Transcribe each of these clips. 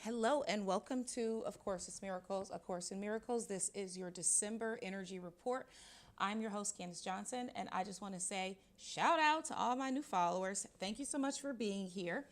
Hello and welcome to Of Course It's Miracles, A Course in Miracles. This is your December energy report. I'm your host, Candace Johnson, and I just want to say shout out to all my new followers. Thank you so much for being here.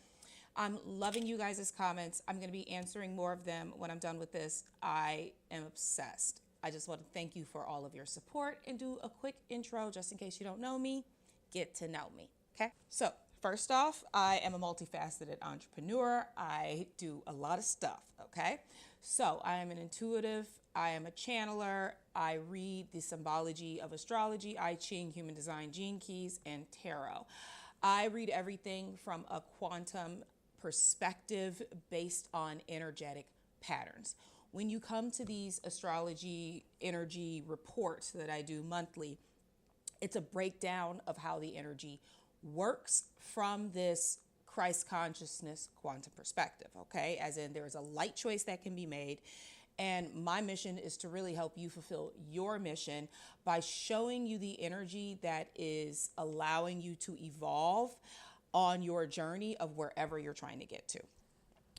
I'm loving you guys' comments. I'm going to be answering more of them when I'm done with this. I am obsessed. I just want to thank you for all of your support and do a quick intro just in case you don't know me. Get to know me, okay? So first off, I am a multifaceted entrepreneur. I do a lot of stuff, okay? So I am an intuitive, I am a channeler, I read the symbology of astrology, I Ching, human design, gene keys, and tarot. I read everything from a quantum perspective based on energetic patterns. When you come to these astrology energy reports that I do monthly, it's a breakdown of how the energy works from this Christ consciousness quantum perspective, okay? As in, there is a light choice that can be made. And my mission is to really help you fulfill your mission by showing you the energy that is allowing you to evolve on your journey of wherever you're trying to get to.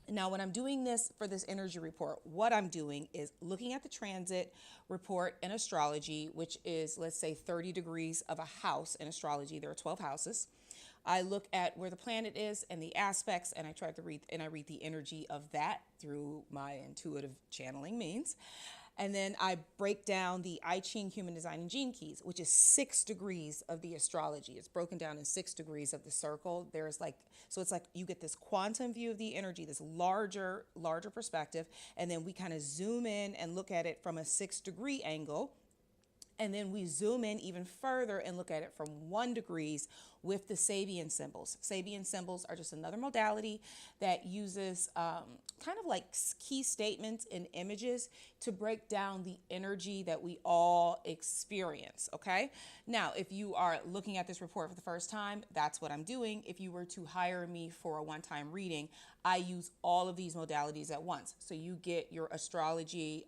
Now, when I'm doing this for this energy report, what I'm doing is looking at the transit report in astrology, which is, let's say, 30 degrees of a house in astrology. There are 12 houses. I look at where the planet is and the aspects, and I read the energy of that through my intuitive channeling means. And then I break down the I Ching human design and gene keys, which is 6 degrees of the astrology. It's broken down in 6 degrees of the circle. So it's like you get this quantum view of the energy, this larger perspective. And then we kind of zoom in and look at it from a 6-degree angle. And then we zoom in even further and look at it from 1 degrees with the Sabian symbols. Sabian symbols are just another modality that uses kind of like key statements and images to break down the energy that we all experience, okay? Now, if you are looking at this report for the first time, that's what I'm doing. If you were to hire me for a one-time reading, I use all of these modalities at once. So you get your astrology,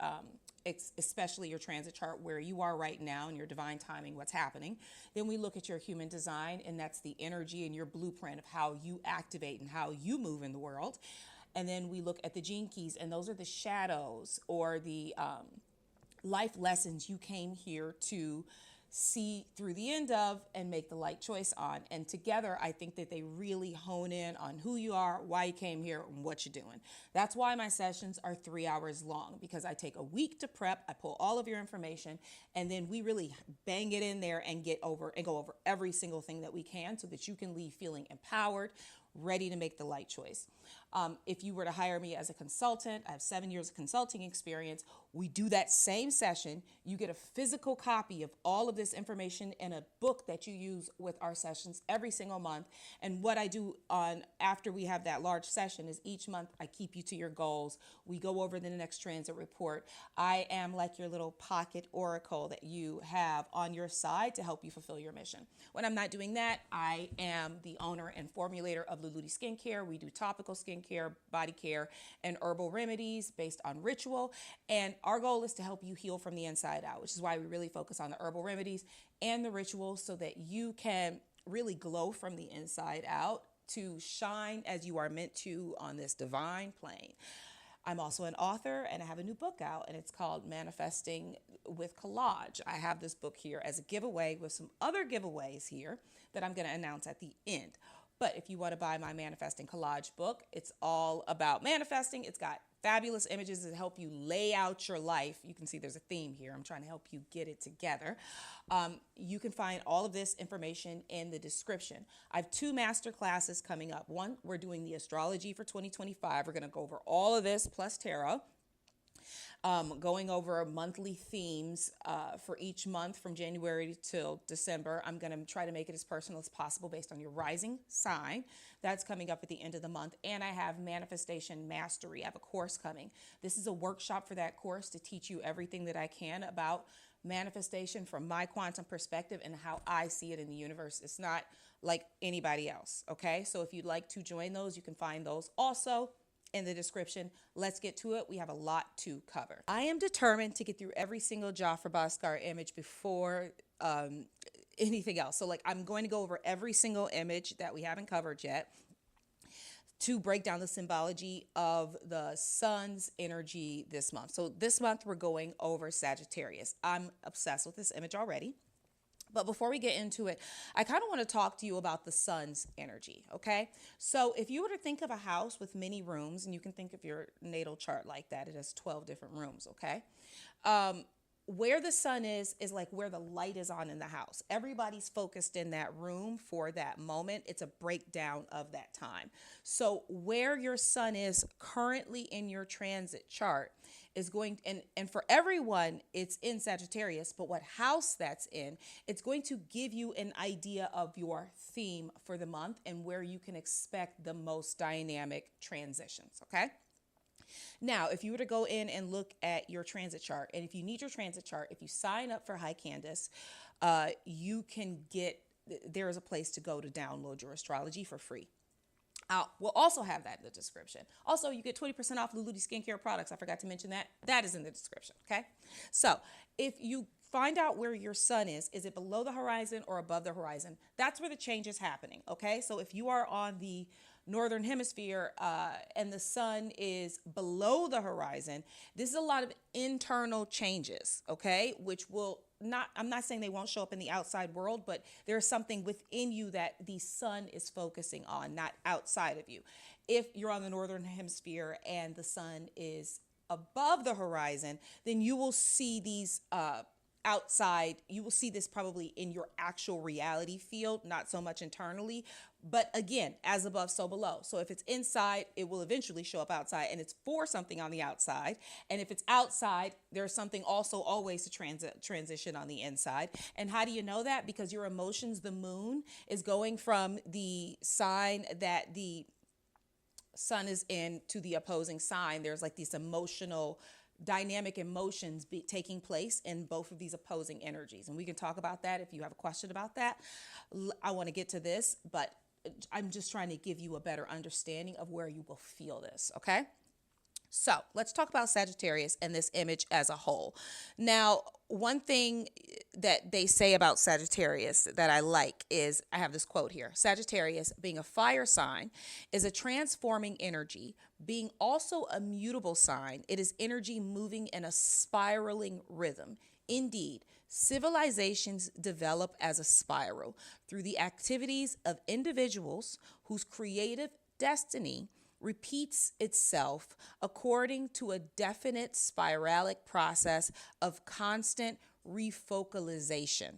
especially your transit chart, where you are right now and your divine timing, what's happening. Then we look at your human design, and that's the energy and your blueprint of how you activate and how you move in the world. And then we look at the gene keys, and those are the shadows or the life lessons you came here to see through the end of and make the light choice on. And together, I think that they really hone in on who you are, why you came here, and what you're doing. That's why my sessions are 3 hours long, because I take a week to prep, I pull all of your information, and then we really bang it in there and go over every single thing that we can so that you can leave feeling empowered, ready to make the light choice. If you were to hire me as a consultant, I have 7 years of consulting experience. We do that same session. You get a physical copy of all of this information in a book that you use with our sessions every single month. And what I do after we have that large session is each month I keep you to your goals. We go over the next transit report. I am like your little pocket oracle that you have on your side to help you fulfill your mission. When I'm not doing that, I am the owner and formulator of Luluti Skincare. We do topical skincare, body care, and herbal remedies based on ritual. And our goal is to help you heal from the inside out, which is why we really focus on the herbal remedies and the rituals so that you can really glow from the inside out to shine as you are meant to on this divine plane. I'm also an author, and I have a new book out, and it's called Manifesting with Collage. I have this book here as a giveaway with some other giveaways here that I'm going to announce at the end. But if you want to buy my Manifesting Collage book, it's all about manifesting. It's got fabulous images that help you lay out your life. You can see there's a theme here. I'm trying to help you get it together. You can find all of this information in the description. I have 2 master classes coming up. One, we're doing the astrology for 2025. We're going to go over all of this plus tarot. Going over monthly themes for each month from January till December. I'm going to try to make it as personal as possible based on your rising sign. That's coming up at the end of the month. And I have Manifestation Mastery. I have a course coming. This is a workshop for that course to teach you everything that I can about manifestation from my quantum perspective and how I see it in the universe. It's not like anybody else, okay? So if you'd like to join those, you can find those also in the description. Let's get to it. We have a lot to cover. I am determined to get through every single Jafar Bhaskar image before anything else. So like I'm going to go over every single image that we haven't covered yet. to break down the symbology of the sun's energy this month. So this month we're going over Sagittarius. I'm obsessed with this image already. But before we get into it, I kind of want to talk to you about the sun's energy, okay? So if you were to think of a house with many rooms, and you can think of your natal chart like that, it has 12 different rooms, okay? Where the sun is like where the light is on in the house. Everybody's focused in that room for that moment. It's a breakdown of that time. So where your sun is currently in your transit chart is going, and for everyone, it's in Sagittarius, but what house that's in, it's going to give you an idea of your theme for the month and where you can expect the most dynamic transitions, okay? Now, if you were to go in and look at your transit chart, and if you need your transit chart, if you sign up for Hi Candace, you can get, there is a place to go to download your astrology for free. We'll also have that in the description. Also, you get 20% off Luluti skincare products. I forgot to mention that. That is in the description, okay? So if you find out where your sun is it below the horizon or above the horizon? That's where the change is happening, okay? So if you are on the northern hemisphere and the sun is below the horizon, this is a lot of internal changes, okay? Which will not, I'm not saying they won't show up in the outside world, but there's something within you that the sun is focusing on, not outside of you. If you're on the northern hemisphere and the sun is above the horizon, then you will see these outside, you will see this probably in your actual reality field, not so much internally. But again, as above, so below. So if it's inside, it will eventually show up outside, and it's for something on the outside. And if it's outside, there's something also always to transition on the inside. And how do you know that? Because your emotions, the moon, is going from the sign that the sun is in to the opposing sign. There's like these emotional dynamic emotions taking place in both of these opposing energies. And we can talk about that if you have a question about that. I want to get to this, but I'm just trying to give you a better understanding of where you will feel this, okay? So let's talk about Sagittarius and this image as a whole. Now, one thing that they say about Sagittarius that I like is, I have this quote here: Sagittarius, being a fire sign, is a transforming energy. Being also a mutable sign, it is energy moving in a spiraling rhythm. Indeed, civilizations develop as a spiral through the activities of individuals whose creative destiny repeats itself according to a definite spiralic process of constant refocalization.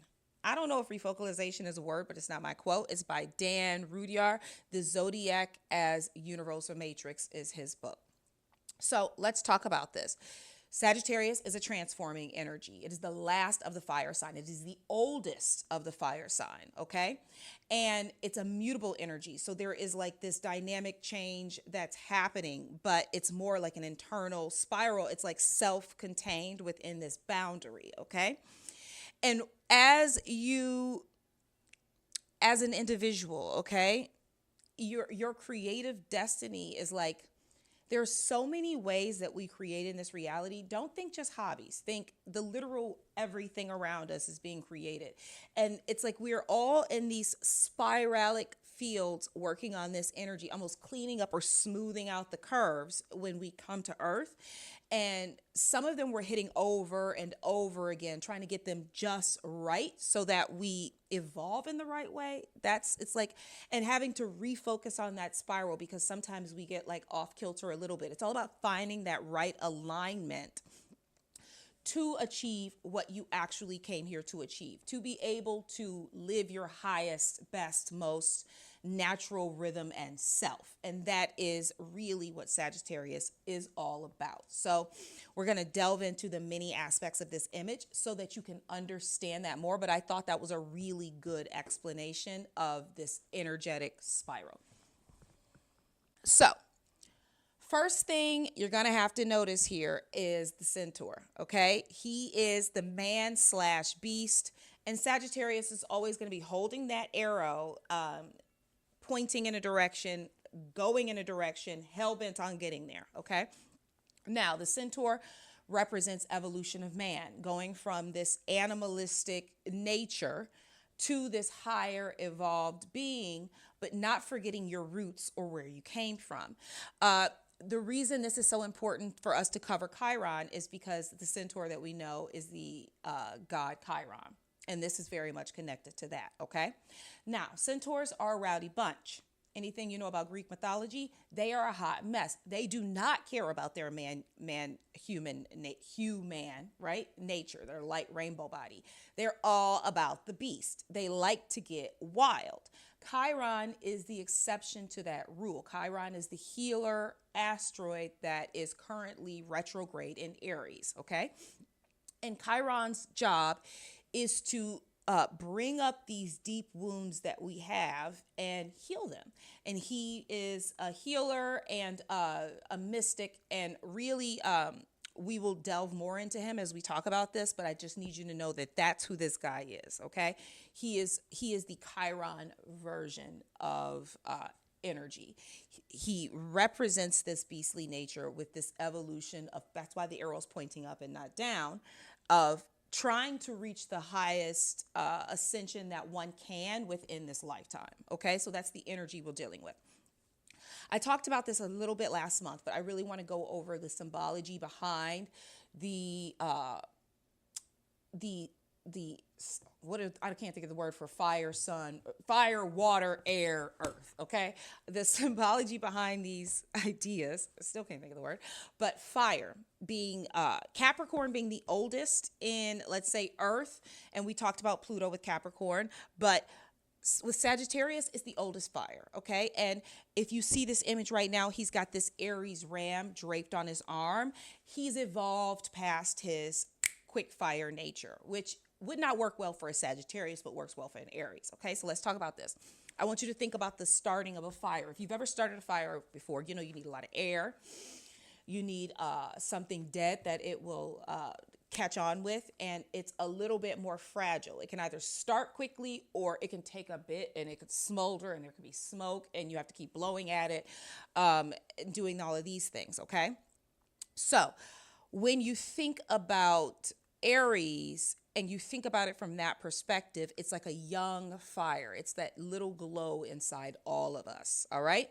I don't know if refocalization is a word, but it's not my quote. It's by Dan Rudyard. The Zodiac as Universal Matrix is his book. So let's talk about this. Sagittarius is a transforming energy. It is the last of the fire sign. It is the oldest of the fire sign, okay? And it's a mutable energy. So there is like this dynamic change that's happening, but it's more like an internal spiral. It's like self-contained within this boundary, okay? And as an individual, okay, your creative destiny is like, there's so many ways that we create in this reality. Don't think just hobbies. Think the literal everything around us is being created. And it's like we're all in these spiralic fields working on this energy, almost cleaning up or smoothing out the curves when we come to Earth. And some of them we're hitting over and over again, trying to get them just right so that we evolve in the right way. It's like, and having to refocus on that spiral, because sometimes we get like off kilter a little bit. It's all about finding that right alignment to achieve what you actually came here to achieve, to be able to live your highest, best, most natural rhythm and self. And that is really what Sagittarius is all about. So we're going to delve into the many aspects of this image so that you can understand that more. But I thought that was a really good explanation of this energetic spiral. So first thing you're going to have to notice here is the centaur, okay? He is the man / beast, and Sagittarius is always going to be holding that arrow, pointing in a direction, going in a direction, hell-bent on getting there, okay? Now, the centaur represents evolution of man, going from this animalistic nature to this higher evolved being, but not forgetting your roots or where you came from. The reason this is so important for us to cover Chiron is because the centaur that we know is the god Chiron. And this is very much connected to that, okay? Now, centaurs are a rowdy bunch. Anything you know about Greek mythology, they are a hot mess. They do not care about their human, right? Nature, their light rainbow body. They're all about the beast. They like to get wild. Chiron is the exception to that rule. Chiron is the healer asteroid that is currently retrograde in Aries, okay? And Chiron's job is to bring up these deep wounds that we have and heal them. And he is a healer and a mystic, and really we will delve more into him as we talk about this, but I just need you to know that that's who this guy is, okay? He is the Chiron version of energy. He represents this beastly nature with this evolution of, that's why the arrow's pointing up and not down, of trying to reach the highest ascension that one can within this lifetime. Okay, so that's the energy we're dealing with. I talked about this a little bit last month, but I really want to go over the symbology behind I can't think of the word for fire, water, air, earth, okay? The symbology behind these ideas, I still can't think of the word, but fire being, Capricorn being the oldest in, let's say, earth, and we talked about Pluto with Capricorn, but with Sagittarius, it's the oldest fire, okay? And if you see this image right now, he's got this Aries ram draped on his arm. He's evolved past his quick fire nature, which would not work well for a Sagittarius, but works well for an Aries. Okay, so let's talk about this. I want you to think about the starting of a fire. If you've ever started a fire before, you know you need a lot of air. You need something dead that it will catch on with, and it's a little bit more fragile. It can either start quickly or it can take a bit and it could smolder and there could be smoke and you have to keep blowing at it, doing all of these things, okay? So when you think about Aries and you think about it from that perspective, it's like a young fire. It's that little glow inside all of us, all right?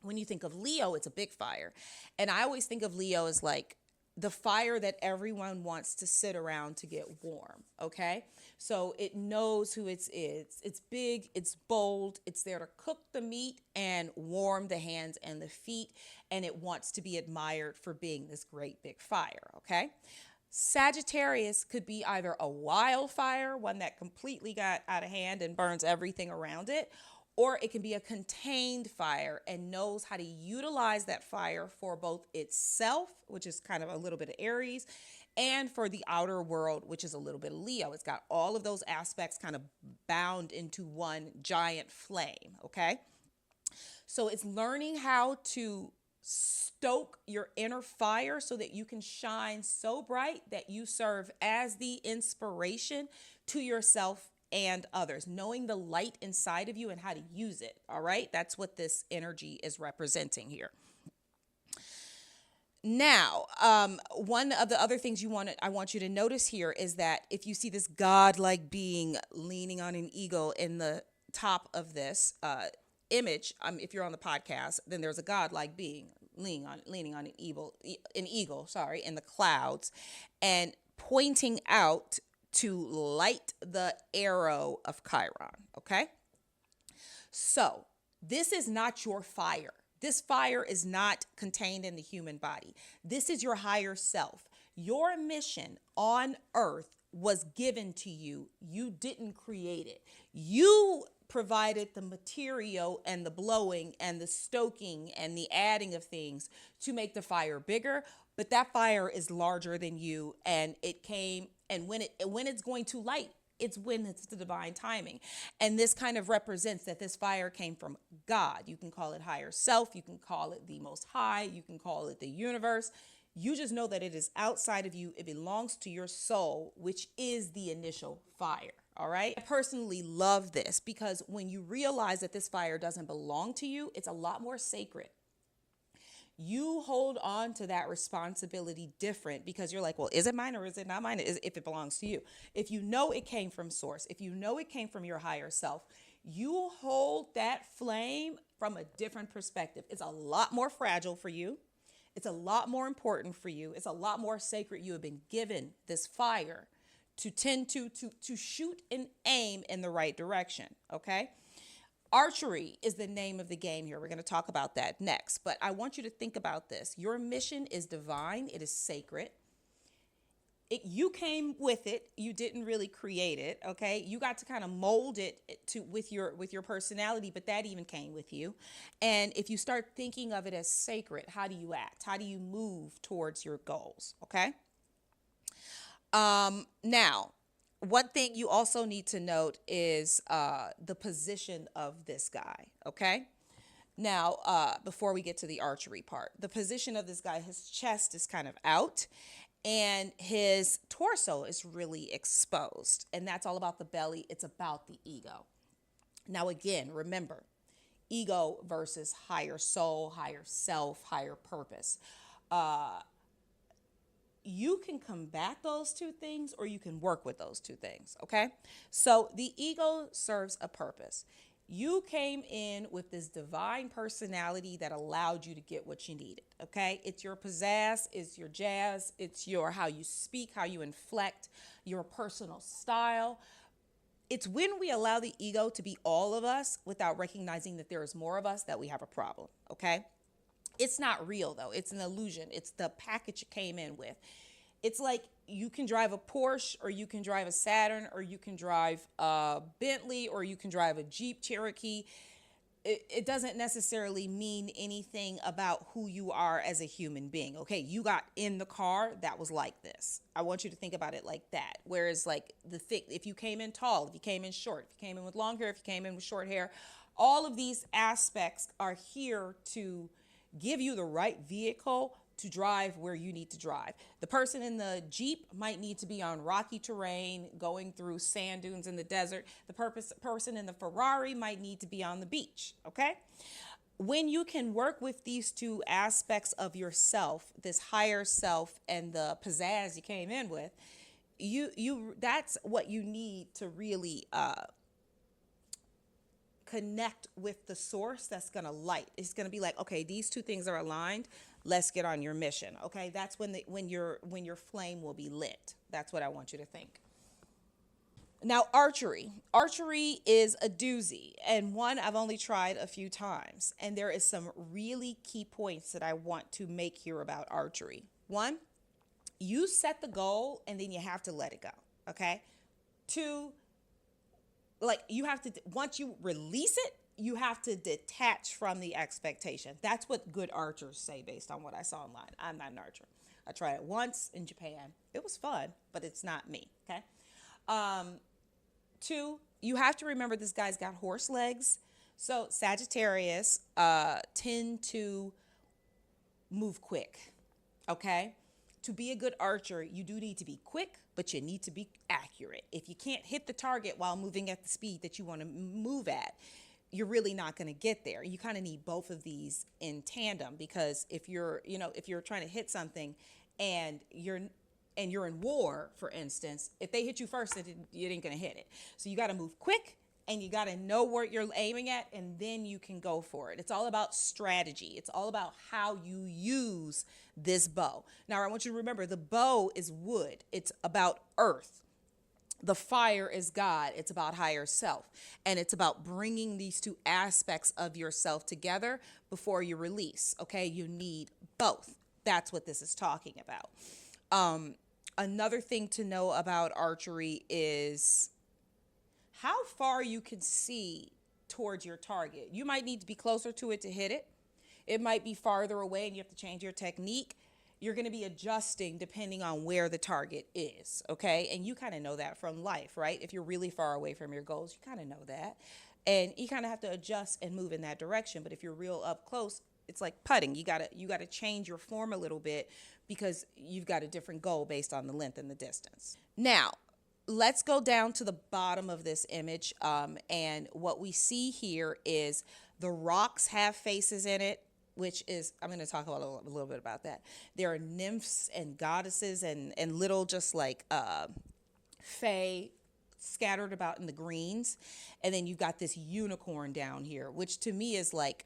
When you think of Leo, it's a big fire. And I always think of Leo as like the fire that everyone wants to sit around to get warm, okay? So it knows who it is. It's big, it's bold, it's there to cook the meat and warm the hands and the feet, and it wants to be admired for being this great big fire, okay? Sagittarius could be either a wildfire, one that completely got out of hand and burns everything around it, or it can be a contained fire and knows how to utilize that fire for both itself, which is kind of a little bit of Aries, and for the outer world, which is a little bit of Leo. It's got all of those aspects kind of bound into one giant flame, okay? So it's learning how to stoke your inner fire so that you can shine so bright that you serve as the inspiration to yourself and others, knowing the light inside of you and how to use it. All right. That's what this energy is representing here. Now, one of the other things I want you to notice here is that if you see this godlike being leaning on an eagle in the top of this image, if you're on the podcast, then there's a godlike being leaning on an eagle, in the clouds, and pointing out to light the arrow of Chiron, okay? So this is not your fire. This fire is not contained in the human body. This is your higher self. Your mission on earth was given to you. You didn't create it. You provided the material and the blowing and the stoking and the adding of things to make the fire bigger, but that fire is larger than you, and it came, and when it's going to light, it's when it's the divine timing. And this kind of represents that this fire came from God. You can call it higher self, you can call it the most high, you can call it the universe. You just know that it is outside of you. It belongs to your soul, which is the initial fire. All right. I personally love this because when you realize that this fire doesn't belong to you, it's a lot more sacred. you hold on to that responsibility different because you're like, well, is it mine or is it not mine? If it belongs to you. If you know it came from source, if you know it came from your higher self, you hold that flame from a different perspective. It's a lot more fragile for you. It's a lot more important for you. It's a lot more sacred. You have been given this fire to tend to shoot and aim in the right direction, okay? Archery is the name of the game here. We're going to talk about that next. But I want you to think about this. Your mission is divine. It is sacred. You came with it. You didn't really create it, okay? You got to kind of mold it with your personality, but that even came with you. And if you start thinking of it as sacred, how do you act? How do you move towards your goals, okay? Now, one thing you also need to note is the position of this guy, okay? Now, before we get to the archery part, the position of this guy, his chest is kind of out and his torso is really exposed. And that's all about the belly. It's about the ego. Now, again, remember, ego versus higher soul, higher self, higher purpose. You can combat those two things or you can work with those two things, okay? So the ego serves a purpose. You came in with this divine personality that allowed you to get what you needed, okay? It's your pizzazz, it's your jazz, it's your how you speak, how you inflect, your personal style. It's when we allow the ego to be all of us without recognizing that there is more of us that we have a problem, okay? It's not real, though. It's an illusion. It's the package it came in with. It's like you can drive a Porsche or you can drive a Saturn or you can drive a Bentley or you can drive a Jeep Cherokee. It doesn't necessarily mean anything about who you are as a human being. Okay, you got in the car that was like this. I want you to think about it like that. Whereas like if you came in tall, if you came in short, if you came in with long hair, if you came in with short hair, all of these aspects are here to give you the right vehicle to drive where you need to drive. The person in the Jeep might need to be on rocky terrain, going through sand dunes in the desert. The person in the Ferrari might need to be on the beach, okay? When you can work with these two aspects of yourself, this higher self and the pizzazz you came in with, that's what you need to really connect with the source that's going to light. It's going to be like, okay, these two things are aligned. Let's get on your mission. Okay. That's when your flame will be lit. That's what I want you to think. Now, archery is a doozy, and one I've only tried a few times. And there is some really key points that I want to make here about archery. One, you set the goal and then you have to let it go. Okay. Two, like you have to, once you release it, you have to detach from the expectation. That's what good archers say based on what I saw online. I'm not an archer. I tried it once in Japan. It was fun, but it's not me, okay? Two, you have to remember this guy's got horse legs. So Sagittarius tend to move quick, okay? To be a good archer, you do need to be quick, but you need to be accurate. If you can't hit the target while moving at the speed that you want to move at, you're really not going to get there. You kind of need both of these in tandem, because if you're trying to hit something and you're in war, for instance, if they hit you first, you ain't going to hit it. So you got to move quick and you got to know where you're aiming at, and then you can go for it. It's all about strategy. It's all about how you use this bow. Now, I want you to remember the bow is wood. It's about earth. The fire is God. It's about higher self. And it's about bringing these two aspects of yourself together before you release. Okay. You need both. That's what this is talking about. Another thing to know about archery is how far you can see towards your target. You might need to be closer to it to hit it. It might be farther away and you have to change your technique. You're going to be adjusting depending on where the target is, okay? And you kind of know that from life, right? If you're really far away from your goals, you kind of know that. And you kind of have to adjust and move in that direction. But if you're real up close, it's like putting. You gotta change your form a little bit because you've got a different goal based on the length and the distance. Now, let's go down to the bottom of this image. And what we see here is the rocks have faces in it. which is, I'm going to talk about a little bit about that. There are nymphs and goddesses and little just like fae scattered about in the greens. And then you've got this unicorn down here, which to me is like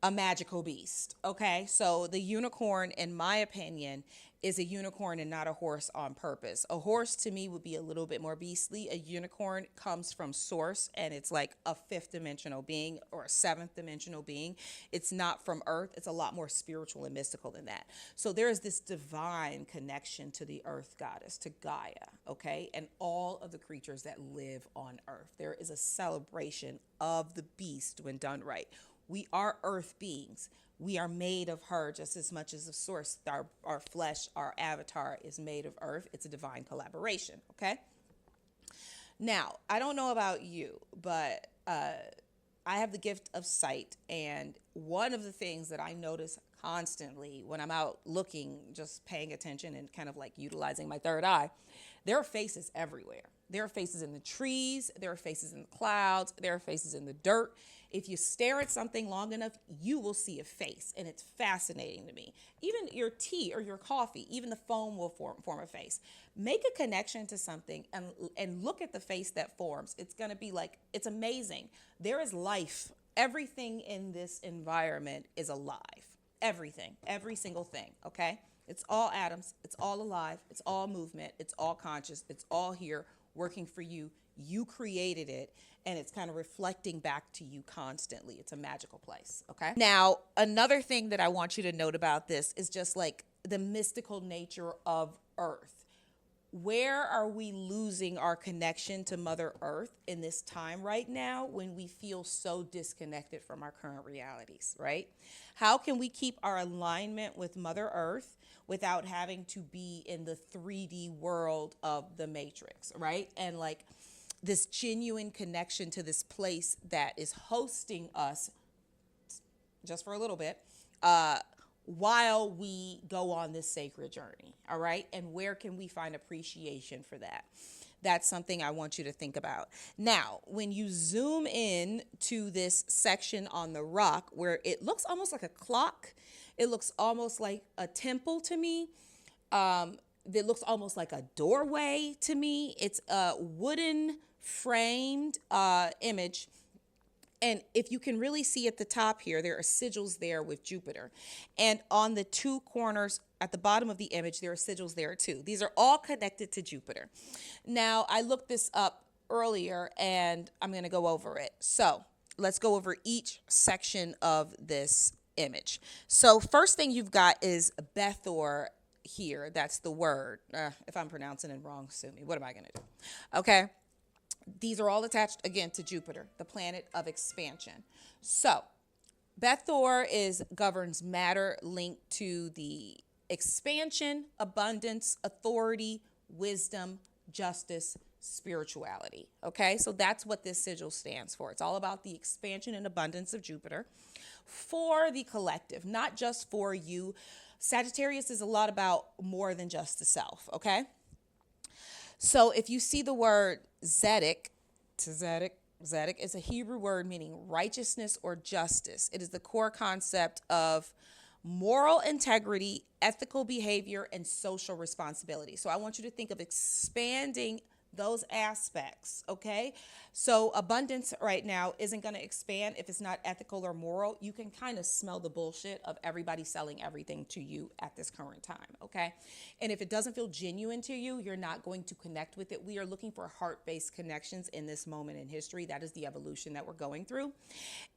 a magical beast. Okay. So the unicorn, in my opinion, is a unicorn and not a horse on purpose. A horse to me would be a little bit more beastly. A unicorn comes from source and it's like a fifth dimensional being or a seventh dimensional being. It's not from earth. It's a lot more spiritual and mystical than that. So there is this divine connection to the earth goddess, to Gaia, okay? And all of the creatures that live on earth. There is a celebration of the beast when done right. We are earth beings. We are made of her just as much as the source. Our flesh, our avatar is made of earth. It's a divine collaboration, okay? Now, I don't know about you, but I have the gift of sight. And one of the things that I notice constantly when I'm out looking, just paying attention and kind of like utilizing my third eye, there are faces everywhere. There are faces in the trees. There are faces in the clouds. There are faces in the dirt. If you stare at something long enough, you will see a face, and it's fascinating to me. Even your tea or your coffee, even the foam will form a face. Make a connection to something and look at the face that forms. It's going to be like, it's amazing. There is life. Everything in this environment is alive. Everything, every single thing, okay? It's all atoms. It's all alive. It's all movement. It's all conscious. It's all here working for you. You created it, and it's kind of reflecting back to you constantly. It's a magical place, okay? Now, another thing that I want you to note about this is just like the mystical nature of Earth. Where are we losing our connection to Mother Earth in this time right now when we feel so disconnected from our current realities, right? How can we keep our alignment with Mother Earth without having to be in the 3D world of the Matrix, right? And like this genuine connection to this place that is hosting us just for a little bit, while we go on this sacred journey, all right? And where can we find appreciation for that? That's something I want you to think about. Now, when you zoom in to this section on the rock where it looks almost like a clock, it looks almost like a temple to me. It looks almost like a doorway to me. It's a wooden framed image. And if you can really see at the top here, there are sigils there with Jupiter. And on the two corners at the bottom of the image, there are sigils there too. These are all connected to Jupiter. Now, I looked this up earlier and I'm going to go over it. So let's go over each section of this image. So first thing you've got is Bethor here. That's the word. If I'm pronouncing it wrong, sue me. What am I going to do? Okay. These are all attached, again, to Jupiter, the planet of expansion. So, Bethor governs matter linked to the expansion, abundance, authority, wisdom, justice, spirituality. Okay, so that's what this sigil stands for. It's all about the expansion and abundance of Jupiter for the collective, not just for you. Sagittarius is a lot about more than just the self, okay? So if you see the word Zedek is a Hebrew word meaning righteousness or justice. It is the core concept of moral integrity, ethical behavior, and social responsibility. So I want you to think of expanding those aspects, okay? So abundance right now isn't going to expand if it's not ethical or moral. You can kind of smell the bullshit of everybody selling everything to you at this current time, okay? And if it doesn't feel genuine to you, you're not going to connect with it. We are looking for heart-based connections in this moment in history. That is the evolution that we're going through.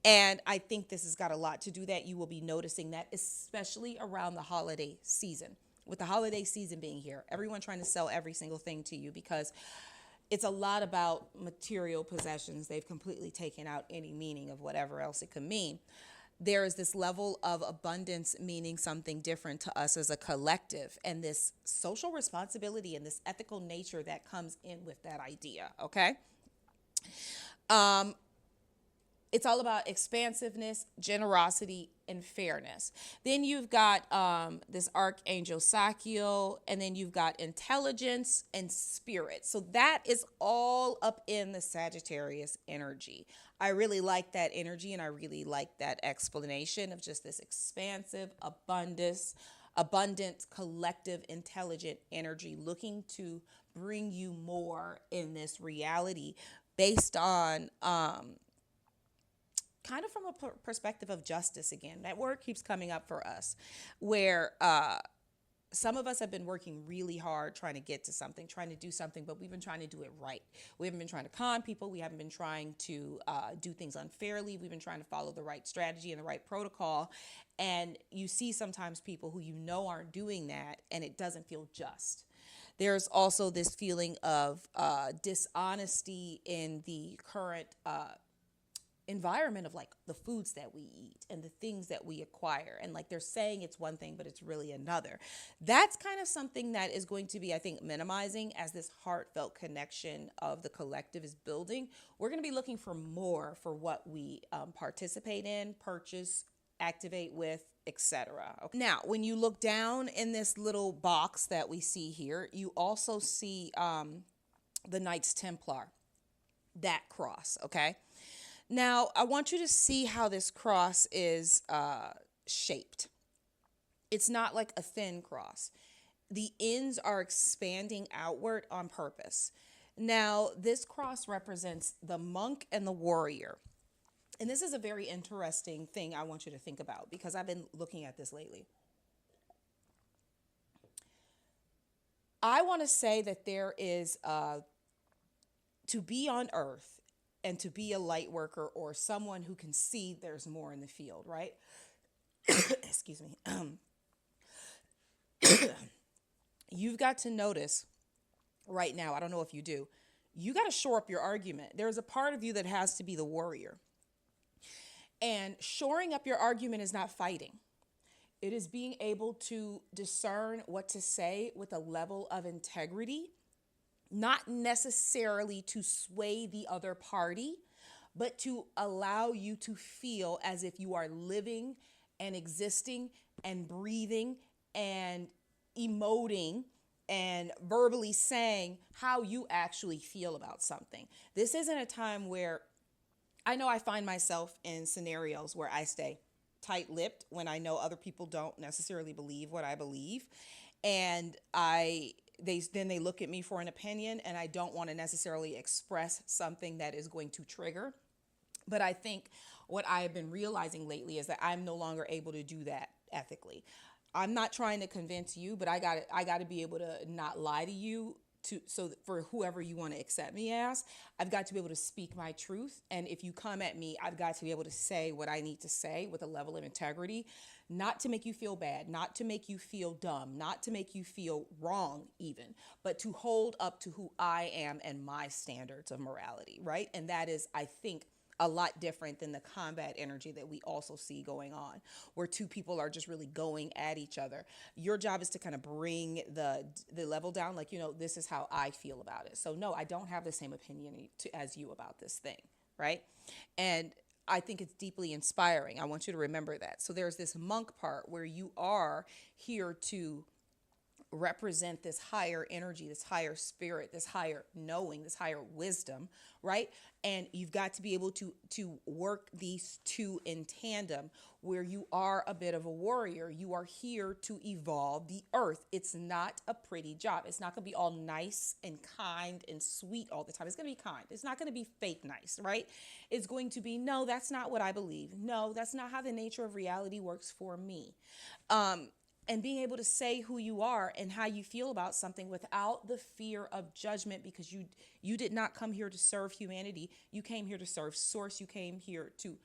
And I think this has got a lot to do that. You will be noticing that, especially around the holiday season. With the holiday season being here, everyone trying to sell every single thing to you because it's a lot about material possessions. They've completely taken out any meaning of whatever else it could mean. There is this level of abundance meaning something different to us as a collective, and this social responsibility and this ethical nature that comes in with that idea, okay? It's all about expansiveness, generosity, and fairness. Then you've got this archangel Sachiel, and then you've got intelligence and spirit. So that is all up in the Sagittarius energy. I really like that energy, and I really like that explanation of just this expansive, abundant, collective, intelligent energy looking to bring you more in this reality based on kind of from a perspective of justice again. That word keeps coming up for us, where some of us have been working really hard trying to get to something, trying to do something, but we've been trying to do it right. We haven't been trying to con people. We haven't been trying to do things unfairly. We've been trying to follow the right strategy and the right protocol. And you see sometimes people who you know aren't doing that, and it doesn't feel just. There's also this feeling of dishonesty in the current environment of like the foods that we eat and the things that we acquire, and like they're saying it's one thing but it's really another. That's kind of something that is going to be, I think, minimizing as this heartfelt connection of the collective is building. We're going to be looking for more for what we participate in, purchase, activate with, etc. Okay. Now, when you look down in this little box that we see here, you also see the Knights Templar, that cross, okay? Now, I want you to see how this cross is shaped. It's not like a thin cross. The ends are expanding outward on purpose. Now, this cross represents the monk and the warrior. And this is a very interesting thing I want you to think about because I've been looking at this lately. I want to say that there is, to be on earth, and to be a light worker or someone who can see there's more in the field, right? Excuse me. You've got to notice right now, I don't know if you do, you got to shore up your argument. There's a part of you that has to be the warrior. And shoring up your argument is not fighting. It is being able to discern what to say with a level of integrity, not necessarily to sway the other party, but to allow you to feel as if you are living and existing and breathing and emoting and verbally saying how you actually feel about something. This isn't a time where I know I find myself in scenarios where I stay tight-lipped when I know other people don't necessarily believe what I believe. And they look at me for an opinion, and I don't want to necessarily express something that is going to trigger. But I think what I have been realizing lately is that I'm no longer able to do that ethically. I'm not trying to convince you, but I got to be able to not lie to you so that for whoever you want to accept me as, I've got to be able to speak my truth. And if you come at me, I've got to be able to say what I need to say with a level of integrity, not to make you feel bad, not to make you feel dumb, not to make you feel wrong even, but to hold up to who I am and my standards of morality, right? And that is, I think, a lot different than the combat energy that we also see going on, where two people are just really going at each other. Your job is to kind of bring the level down, like, this is how I feel about it. So no, I don't have the same opinion as you about this thing, right? And I think it's deeply inspiring. I want you to remember that. So there's this monk part where you are here to represent this higher energy, this higher spirit, this higher knowing, this higher wisdom, right? And you've got to be able to work these two in tandem, where you are a bit of a warrior. You are here to evolve the earth. It's not a pretty job. It's not going to be all nice and kind and sweet all the time. It's going to be kind. It's not going to be fake nice, right? It's going to be, no, that's not what I believe. No, that's not how the nature of reality works for me. And being able to say who you are and how you feel about something without the fear of judgment, because you did not come here to serve humanity. You came here to serve source. You came here to,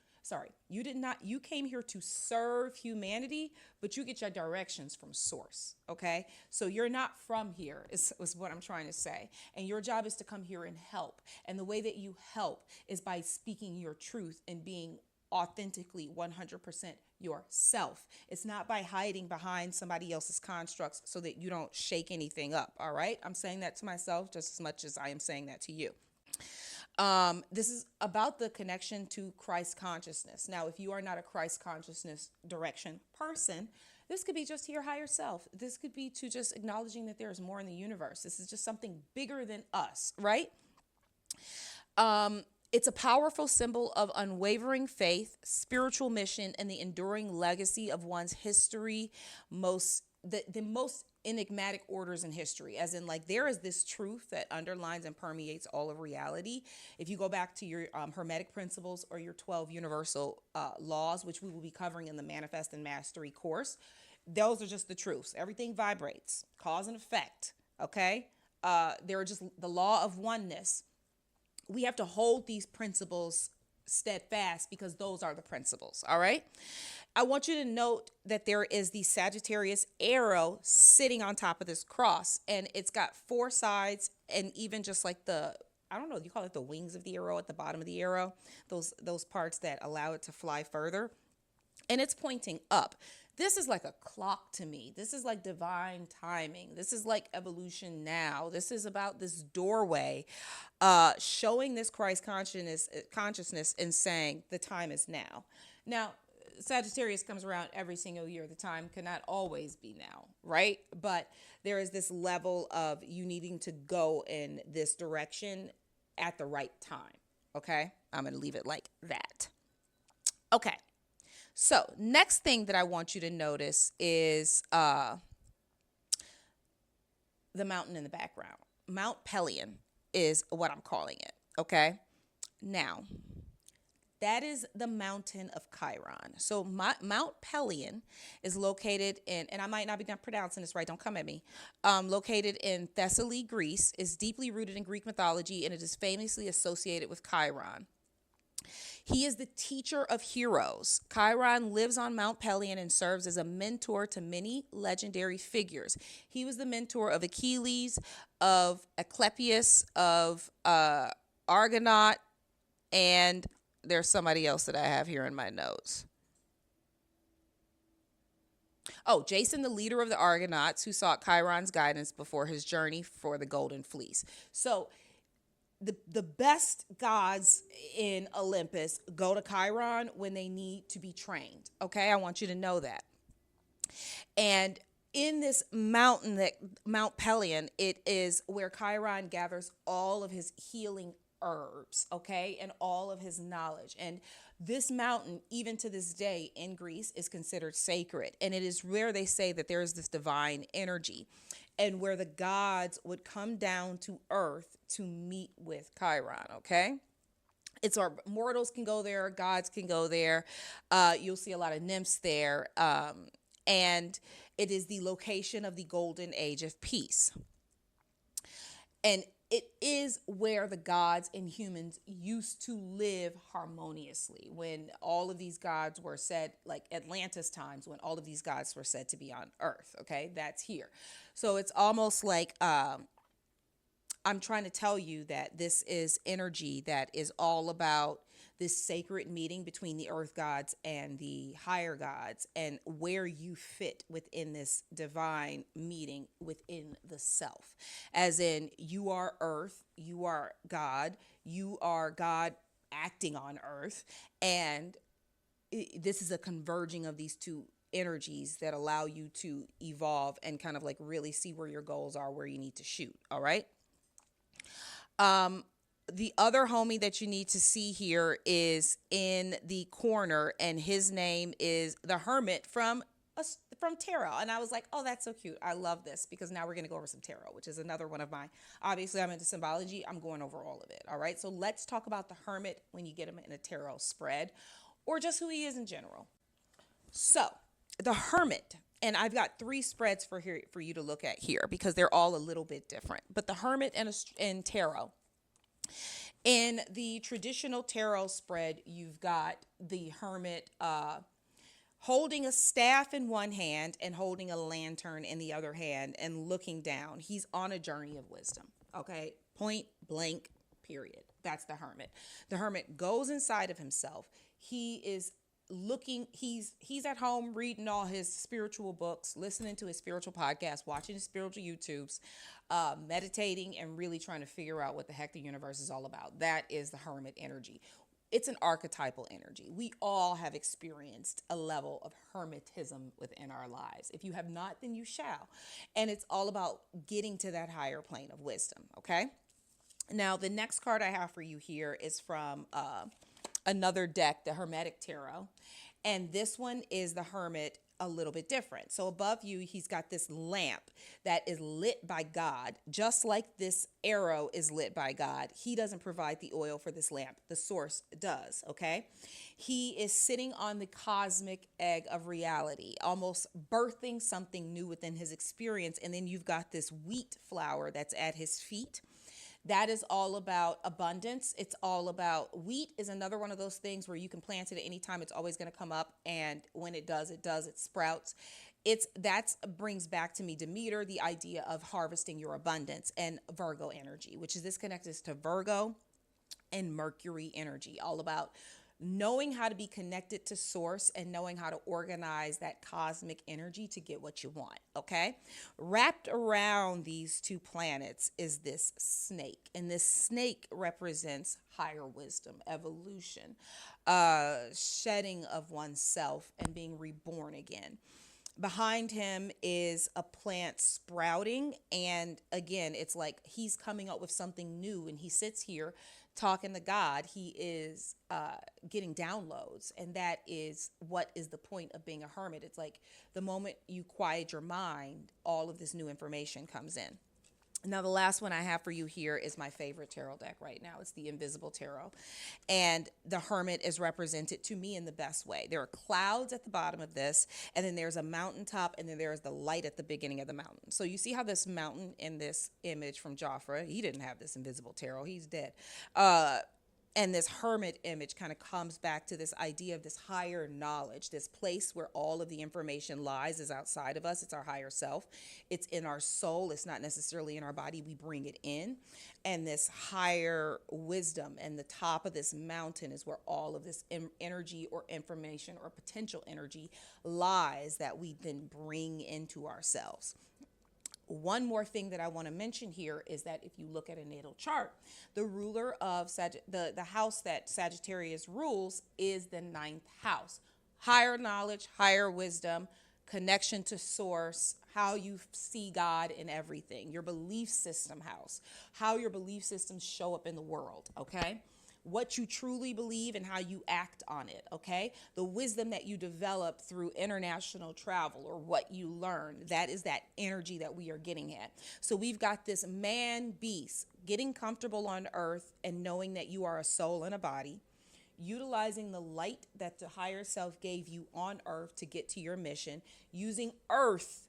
you came here to serve humanity, but you get your directions from source, okay? So you're not from here is what I'm trying to say. And your job is to come here and help. And the way that you help is by speaking your truth and being authentically 100% yourself. It's not by hiding behind somebody else's constructs so that you don't shake anything up. All right. I'm saying that to myself just as much as I am saying that to you. This is about the connection to Christ consciousness. Now, if you are not a Christ consciousness direction person, this could be just to your higher self. This could be to just acknowledging that there is more in the universe. This is just something bigger than us, right? It's a powerful symbol of unwavering faith, spiritual mission, and the enduring legacy of one's history, the most enigmatic orders in history, as in, like, there is this truth that underlines and permeates all of reality. If you go back to your Hermetic principles or your 12 universal laws, which we will be covering in the Manifest and Mastery course, those are just the truths. Everything vibrates, cause and effect, okay? They're just the law of oneness. We have to hold these principles steadfast because those are the principles, all right? I want you to note that there is the Sagittarius arrow sitting on top of this cross, and it's got four sides, and even just like I don't know, you call it the wings of the arrow at the bottom of the arrow, those parts that allow it to fly further, and it's pointing up. This is like a clock to me. This is like divine timing. This is like evolution now. This is about this doorway, showing this Christ consciousness and saying the time is now. Now, Sagittarius comes around every single year. The time cannot always be now, right? But there is this level of you needing to go in this direction at the right time, okay? I'm going to leave it like that. Okay. So next thing that I want you to notice is the mountain in the background. Mount Pelion is what I'm calling it, okay? Now, that is the mountain of Chiron. So Mount Pelion is located in, and I might not be pronouncing this right, don't come at me, located in Thessaly, Greece, is deeply rooted in Greek mythology, and it is famously associated with Chiron. He is the teacher of heroes. Chiron lives on Mount Pelion and serves as a mentor to many legendary figures. He was the mentor of Achilles, of Asclepius, of Argonaut, and there's somebody else that I have here in my notes. Oh, Jason, the leader of the Argonauts, who sought Chiron's guidance before his journey for the Golden Fleece. So the best gods in Olympus go to Chiron when they need to be trained. Okay, I want you to know that. And in this mountain, that Mount Pelion, it is where Chiron gathers all of his healing herbs, okay, and all of his knowledge. And this mountain, even to this day in Greece, is considered sacred. And it is where they say that there is this divine energy and where the gods would come down to earth to meet with Chiron, okay? It's our mortals can go there, gods can go there. You'll see a lot of nymphs there. And it is the location of the golden age of peace. And it is where the gods and humans used to live harmoniously, when all of these gods were said, like Atlantis times, when all of these gods were said to be on earth, okay? That's here. So it's almost like I'm trying to tell you that this is energy that is all about this sacred meeting between the earth gods and the higher gods, and where you fit within this divine meeting within the self. As in, you are earth, you are God acting on earth, and this is a converging of these two energies that allow you to evolve and kind of like really see where your goals are, where you need to shoot, all right? The other homie that you need to see here is in the corner, and his name is the Hermit from tarot. And I was like, oh, that's so cute. I love this, because now we're going to go over some tarot, which is another one of my, obviously I'm into symbology. I'm going over all of it. All right. So let's talk about the Hermit when you get him in a tarot spread, or just who he is in general. So the Hermit, and I've got 3 spreads for you to look at here, because they're all a little bit different. But the Hermit and tarot. In the traditional tarot spread, you've got the Hermit holding a staff in one hand and holding a lantern in the other hand and looking down. He's on a journey of wisdom, okay? Point blank, period. That's the Hermit. The Hermit goes inside of himself. He is he's at home reading all his spiritual books, listening to his spiritual podcasts, watching his spiritual YouTubes, meditating, and really trying to figure out what the heck the universe is all about. That is the hermit energy. It's an archetypal energy. We all have experienced a level of hermetism within our lives. If you have not, then you shall. And it's all about getting to that higher plane of wisdom, okay? Now, the next card I have for you here is from another deck, the Hermetic Tarot. And this one is the Hermit a little bit different. So above you, he's got this lamp that is lit by God, just like this arrow is lit by God. He doesn't provide the oil for this lamp. The source does, okay? He is sitting on the cosmic egg of reality, almost birthing something new within his experience. And then you've got this wheat flower that's at his feet. That is all about abundance. It's all about wheat is another one of those things where you can plant it at any time. It's always going to come up. And when it does, it sprouts. That brings back to me Demeter, the idea of harvesting your abundance, and Virgo energy, which is this connected to Virgo and Mercury energy, all about knowing how to be connected to source and knowing how to organize that cosmic energy to get what you want, okay? Wrapped around these two planets is this snake, and this snake represents higher wisdom, evolution, shedding of oneself and being reborn again. Behind him is a plant sprouting, and again, it's like he's coming up with something new, and he sits here talking to God. He is getting downloads, and that is what is the point of being a hermit. It's like the moment you quiet your mind, all of this new information comes in. Now, the last one I have for you here is my favorite tarot deck right now. It's the Invisible Tarot. And the Hermit is represented to me in the best way. There are clouds at the bottom of this, and then there's a mountaintop, and then there's the light at the beginning of the mountain. So you see how this mountain in this image from Joffre, he didn't have this Invisible Tarot. He's dead. And this hermit image kind of comes back to this idea of this higher knowledge, this place where all of the information lies is outside of us. It's our higher self. It's in our soul. It's not necessarily in our body. We bring it in. And this higher wisdom and the top of this mountain is where all of this energy or information or potential energy lies that we then bring into ourselves. One more thing that I want to mention here is that if you look at a natal chart, the ruler of the house that Sagittarius rules is the 9th house. Higher knowledge, higher wisdom, connection to source, how you see God in everything, your belief system house, how your belief systems show up in the world, okay? What you truly believe and how you act on it, okay? The wisdom that you develop through international travel or what you learn, that is that energy that we are getting at. So we've got this man beast getting comfortable on earth and knowing that you are a soul and a body, utilizing the light that the higher self gave you on earth to get to your mission, using earth,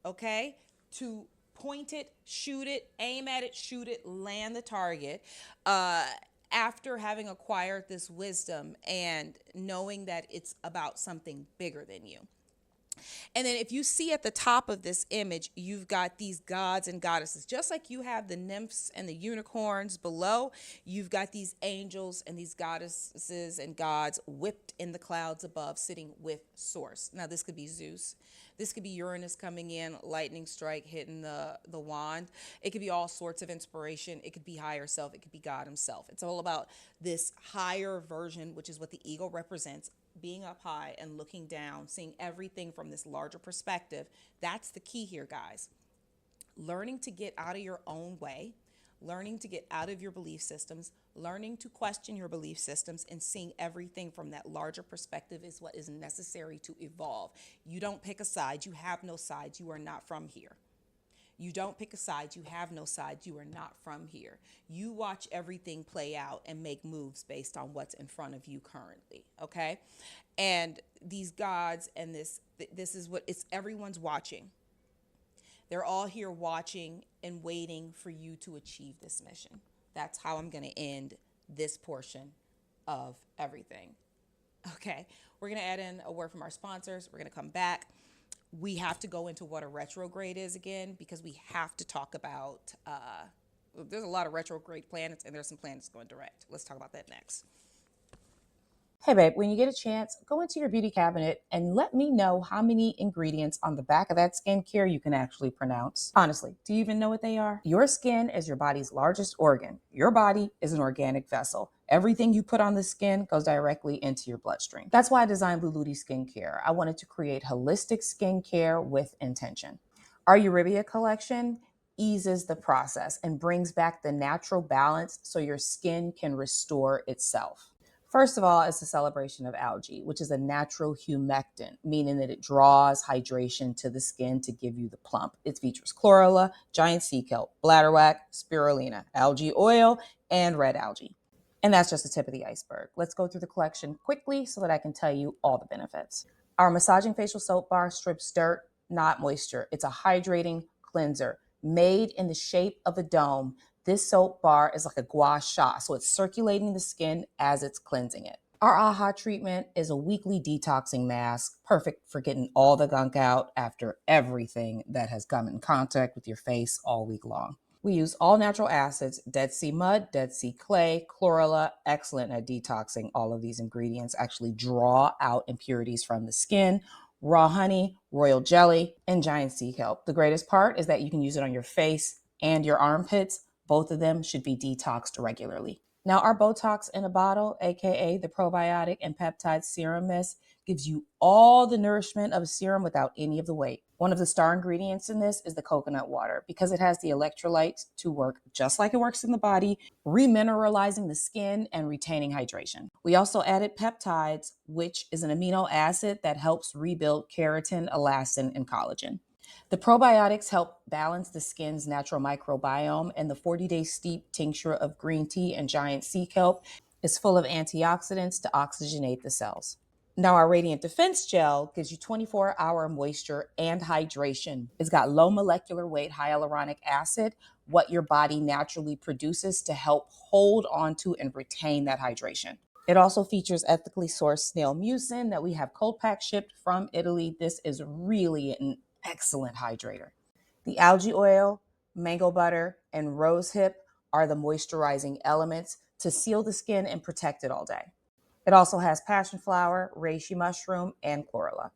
okay, to point it, shoot it, aim at it, shoot it, land the target, after having acquired this wisdom and knowing that it's about something bigger than you. And then if you see at the top of this image, you've got these gods and goddesses. Just like you have the nymphs and the unicorns below, you've got these angels and these goddesses and gods whipped in the clouds above, sitting with source. Now, this could be Zeus. This could be Uranus coming in, lightning strike, hitting the wand. It could be all sorts of inspiration. It could be higher self. It could be God himself. It's all about this higher version, which is what the ego represents, being up high and looking down, seeing everything from this larger perspective. That's the key here, guys. Learning to get out of your own way, learning to get out of your belief systems, learning to question your belief systems, and seeing everything from that larger perspective is what is necessary to evolve. You don't pick a side. You have no sides. You are not from here. You don't pick a side. You have no sides. You are not from here. You watch everything play out and make moves based on what's in front of you currently, okay? And these gods and this is what it's everyone's watching. They're all here watching and waiting for you to achieve this mission. That's how I'm going to end this portion of everything. Okay, we're going to add in a word from our sponsors. We're going to come back. We have to go into what a retrograde is again, because we have to talk about, there's a lot of retrograde planets and there's some planets going direct. Let's talk about that next. Hey babe, when you get a chance, go into your beauty cabinet and let me know how many ingredients on the back of that skincare you can actually pronounce. Honestly, do you even know what they are? Your skin is your body's largest organ. Your body is an organic vessel. Everything you put on the skin goes directly into your bloodstream. That's why I designed Luluti Skincare. I wanted to create holistic skincare with intention. Our Euribia collection eases the process and brings back the natural balance so your skin can restore itself. First of all, it's a celebration of algae, which is a natural humectant, meaning that it draws hydration to the skin to give you the plump. It features chlorella, giant sea kelp, bladderwrack, spirulina, algae oil, and red algae. And that's just the tip of the iceberg. Let's go through the collection quickly so that I can tell you all the benefits. Our massaging facial soap bar strips dirt, not moisture. It's a hydrating cleanser made in the shape of a dome. This soap bar is like a gua sha, so it's circulating the skin as it's cleansing it. Our AHA treatment is a weekly detoxing mask, perfect for getting all the gunk out after everything that has come in contact with your face all week long. We use all natural acids, Dead Sea mud, Dead Sea clay, chlorella, excellent at detoxing. All of these ingredients actually draw out impurities from the skin. Raw honey, royal jelly, and giant sea kelp. The greatest part is that you can use it on your face and your armpits. Both of them should be detoxed regularly. Now, our Botox in a bottle, aka the probiotic and peptide serum mist, gives you all the nourishment of a serum without any of the weight. One of the star ingredients in this is the coconut water because it has the electrolytes to work just like it works in the body, remineralizing the skin and retaining hydration. We also added peptides, which is an amino acid that helps rebuild keratin, elastin, and collagen. The probiotics help balance the skin's natural microbiome, and the 40-day steep tincture of green tea and giant sea kelp is full of antioxidants to oxygenate the cells. Now, our Radiant Defense Gel gives you 24-hour moisture and hydration. It's got low molecular weight hyaluronic acid, what your body naturally produces to help hold on to and retain that hydration. It also features ethically sourced snail mucin that we have cold pack shipped from Italy. This is really an excellent hydrator. The algae oil, mango butter, and rose hip are the moisturizing elements to seal the skin and protect it all day. It also has passion flower, reishi mushroom, and chlorella.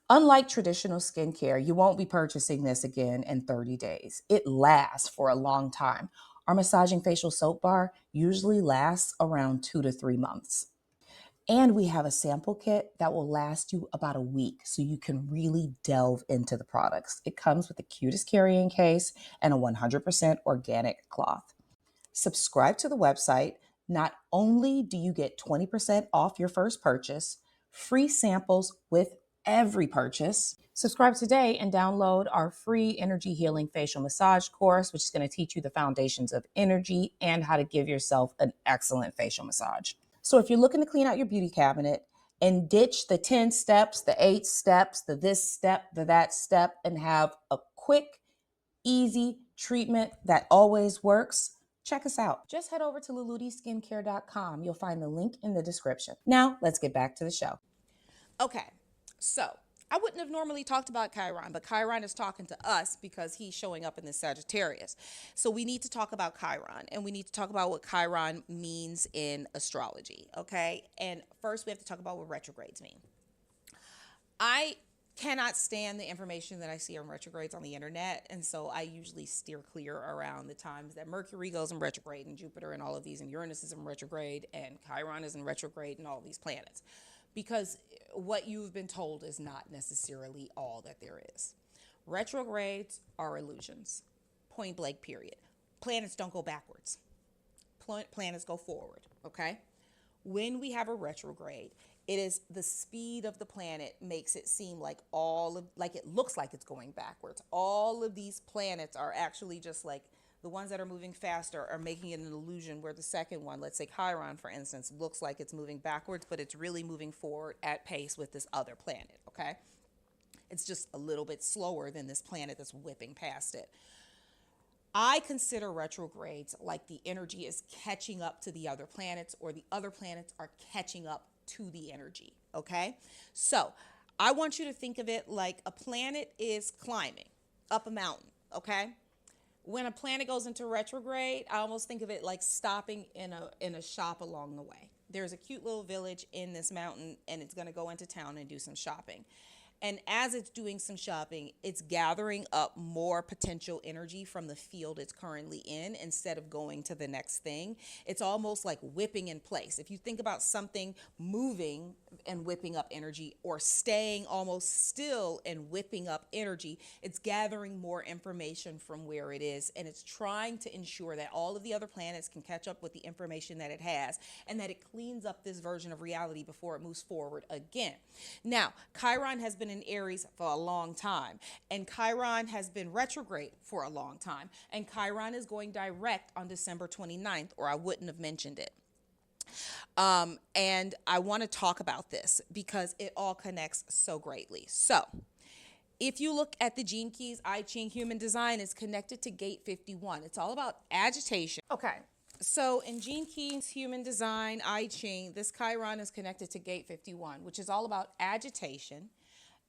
Unlike traditional skincare, you won't be purchasing this again in 30 days. It lasts for a long time. Our massaging facial soap bar usually lasts around 2 to 3 months. And we have a sample kit that will last you about a week so you can really delve into the products. It comes with the cutest carrying case and a 100% organic cloth. Subscribe to the website. Not only do you get 20% off your first purchase, free samples with every purchase. Subscribe today and download our free energy healing facial massage course, which is going to teach you the foundations of energy and how to give yourself an excellent facial massage. So if you're looking to clean out your beauty cabinet and ditch the 10 steps, the 8 steps, the this step, the that step, and have a quick, easy treatment that always works, check us out. Just head over to lulutiskincare.com. You'll find the link in the description. Now, let's get back to the show. Okay, so I wouldn't have normally talked about Chiron, but Chiron is talking to us because he's showing up in the Sagittarius. So we need to talk about Chiron, and we need to talk about what Chiron means in astrology, okay? And first, we have to talk about what retrogrades mean. I cannot stand the information that I see on retrogrades on the internet, and so I usually steer clear around the times that Mercury goes in retrograde and Jupiter and all of these, and Uranus is in retrograde and Chiron is in retrograde and all these planets, because what you've been told is not necessarily all that there is. Retrogrades are illusions, point blank period. Planets don't go backwards. Planets go forward, okay? When we have a retrograde, it is the speed of the planet makes it seem like it looks like it's going backwards. All of these planets are actually just like the ones that are moving faster are making it an illusion where the second one, let's say Chiron, for instance, looks like it's moving backwards, but it's really moving forward at pace with this other planet, okay? It's just a little bit slower than this planet that's whipping past it. I consider retrogrades like the energy is catching up to the other planets, or the other planets are catching up to the energy, okay? So I want you to think of it like a planet is climbing up a mountain, okay? When a planet goes into retrograde, I almost think of it like stopping in a shop along the way. there's a cute little village in this mountain, and it's going to go into town and do some shopping. And as it's doing some shopping, it's gathering up more potential energy from the field it's currently in instead of going to the next thing. It's almost like whipping in place. If you think about something moving and whipping up energy, or staying almost still and whipping up energy, it's gathering more information from where it is, and it's trying to ensure that all of the other planets can catch up with the information that it has, and that it cleans up this version of reality before it moves forward again. Now, Chiron has been in Aries for a long time, and Chiron has been retrograde for a long time, and Chiron is going direct on December 29th, or I wouldn't have mentioned it. And I want to talk about this because it all connects so greatly. So if you look at the Gene Keys, I Ching Human Design is connected to Gate 51. It's all about agitation. Okay. So in Gene Keys Human Design, I Ching, this Chiron is connected to Gate 51, which is all about agitation.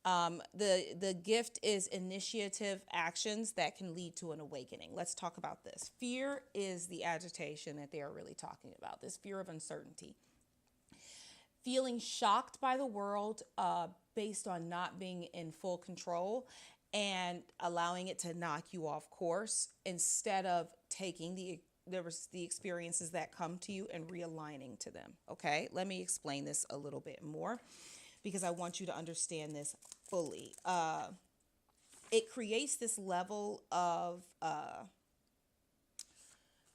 The gift is initiative actions that can lead to an awakening. Let's talk about this. Fear is the agitation that they are really talking about, this fear of uncertainty. Feeling shocked by the world based on not being in full control and allowing it to knock you off course instead of taking the experiences that come to you and realigning to them. Okay, let me explain this a little bit more, because I want you to understand this fully. It creates this level of,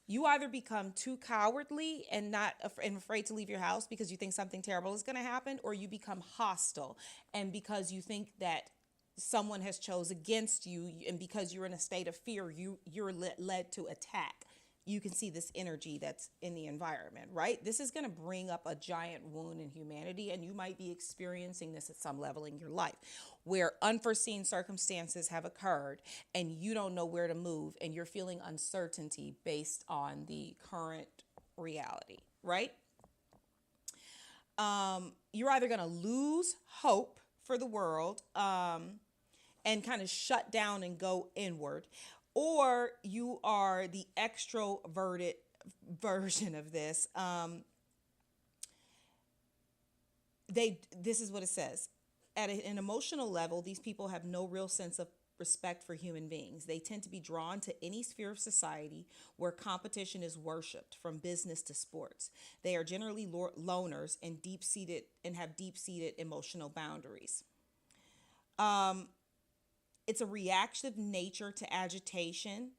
you either become too cowardly and afraid to leave your house because you think something terrible is going to happen, or you become hostile, and because you think that someone has chose against you, and because you're in a state of fear, you're led to attack. You can see this energy that's in the environment, right? This is going to bring up a giant wound in humanity, and you might be experiencing this at some level in your life where unforeseen circumstances have occurred and you don't know where to move, and you're feeling uncertainty based on the current reality, right? You're either going to lose hope for the world and kind of shut down and go inward, or you are the extroverted version of this. This is what it says. At an emotional level, these people have no real sense of respect for human beings. They tend to be drawn to any sphere of society where competition is worshipped, from business to sports. They are generally loners and have deep-seated emotional boundaries. It's a reactive nature to agitation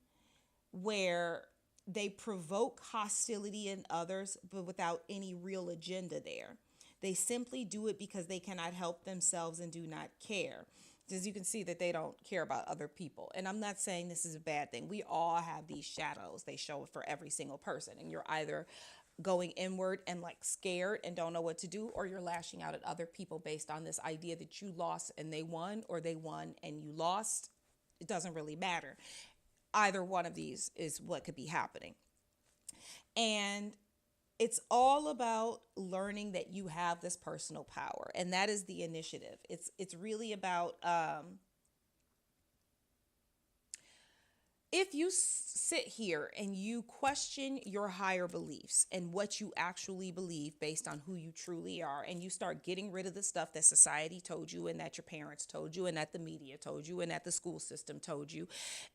where they provoke hostility in others, but without any real agenda there. They simply do it because they cannot help themselves and do not care. As you can see that they don't care about other people. And I'm not saying this is a bad thing. We all have these shadows. They show for every single person. And you're either going inward and like scared and don't know what to do, or you're lashing out at other people based on this idea that you lost and they won, or they won and you lost. It doesn't really matter. Either one of these is what could be happening. And it's all about learning that you have this personal power, and that is the initiative. It's really about if you sit here and you question your higher beliefs and what you actually believe based on who you truly are, and you start getting rid of the stuff that society told you, and that your parents told you, and that the media told you, and that the school system told you,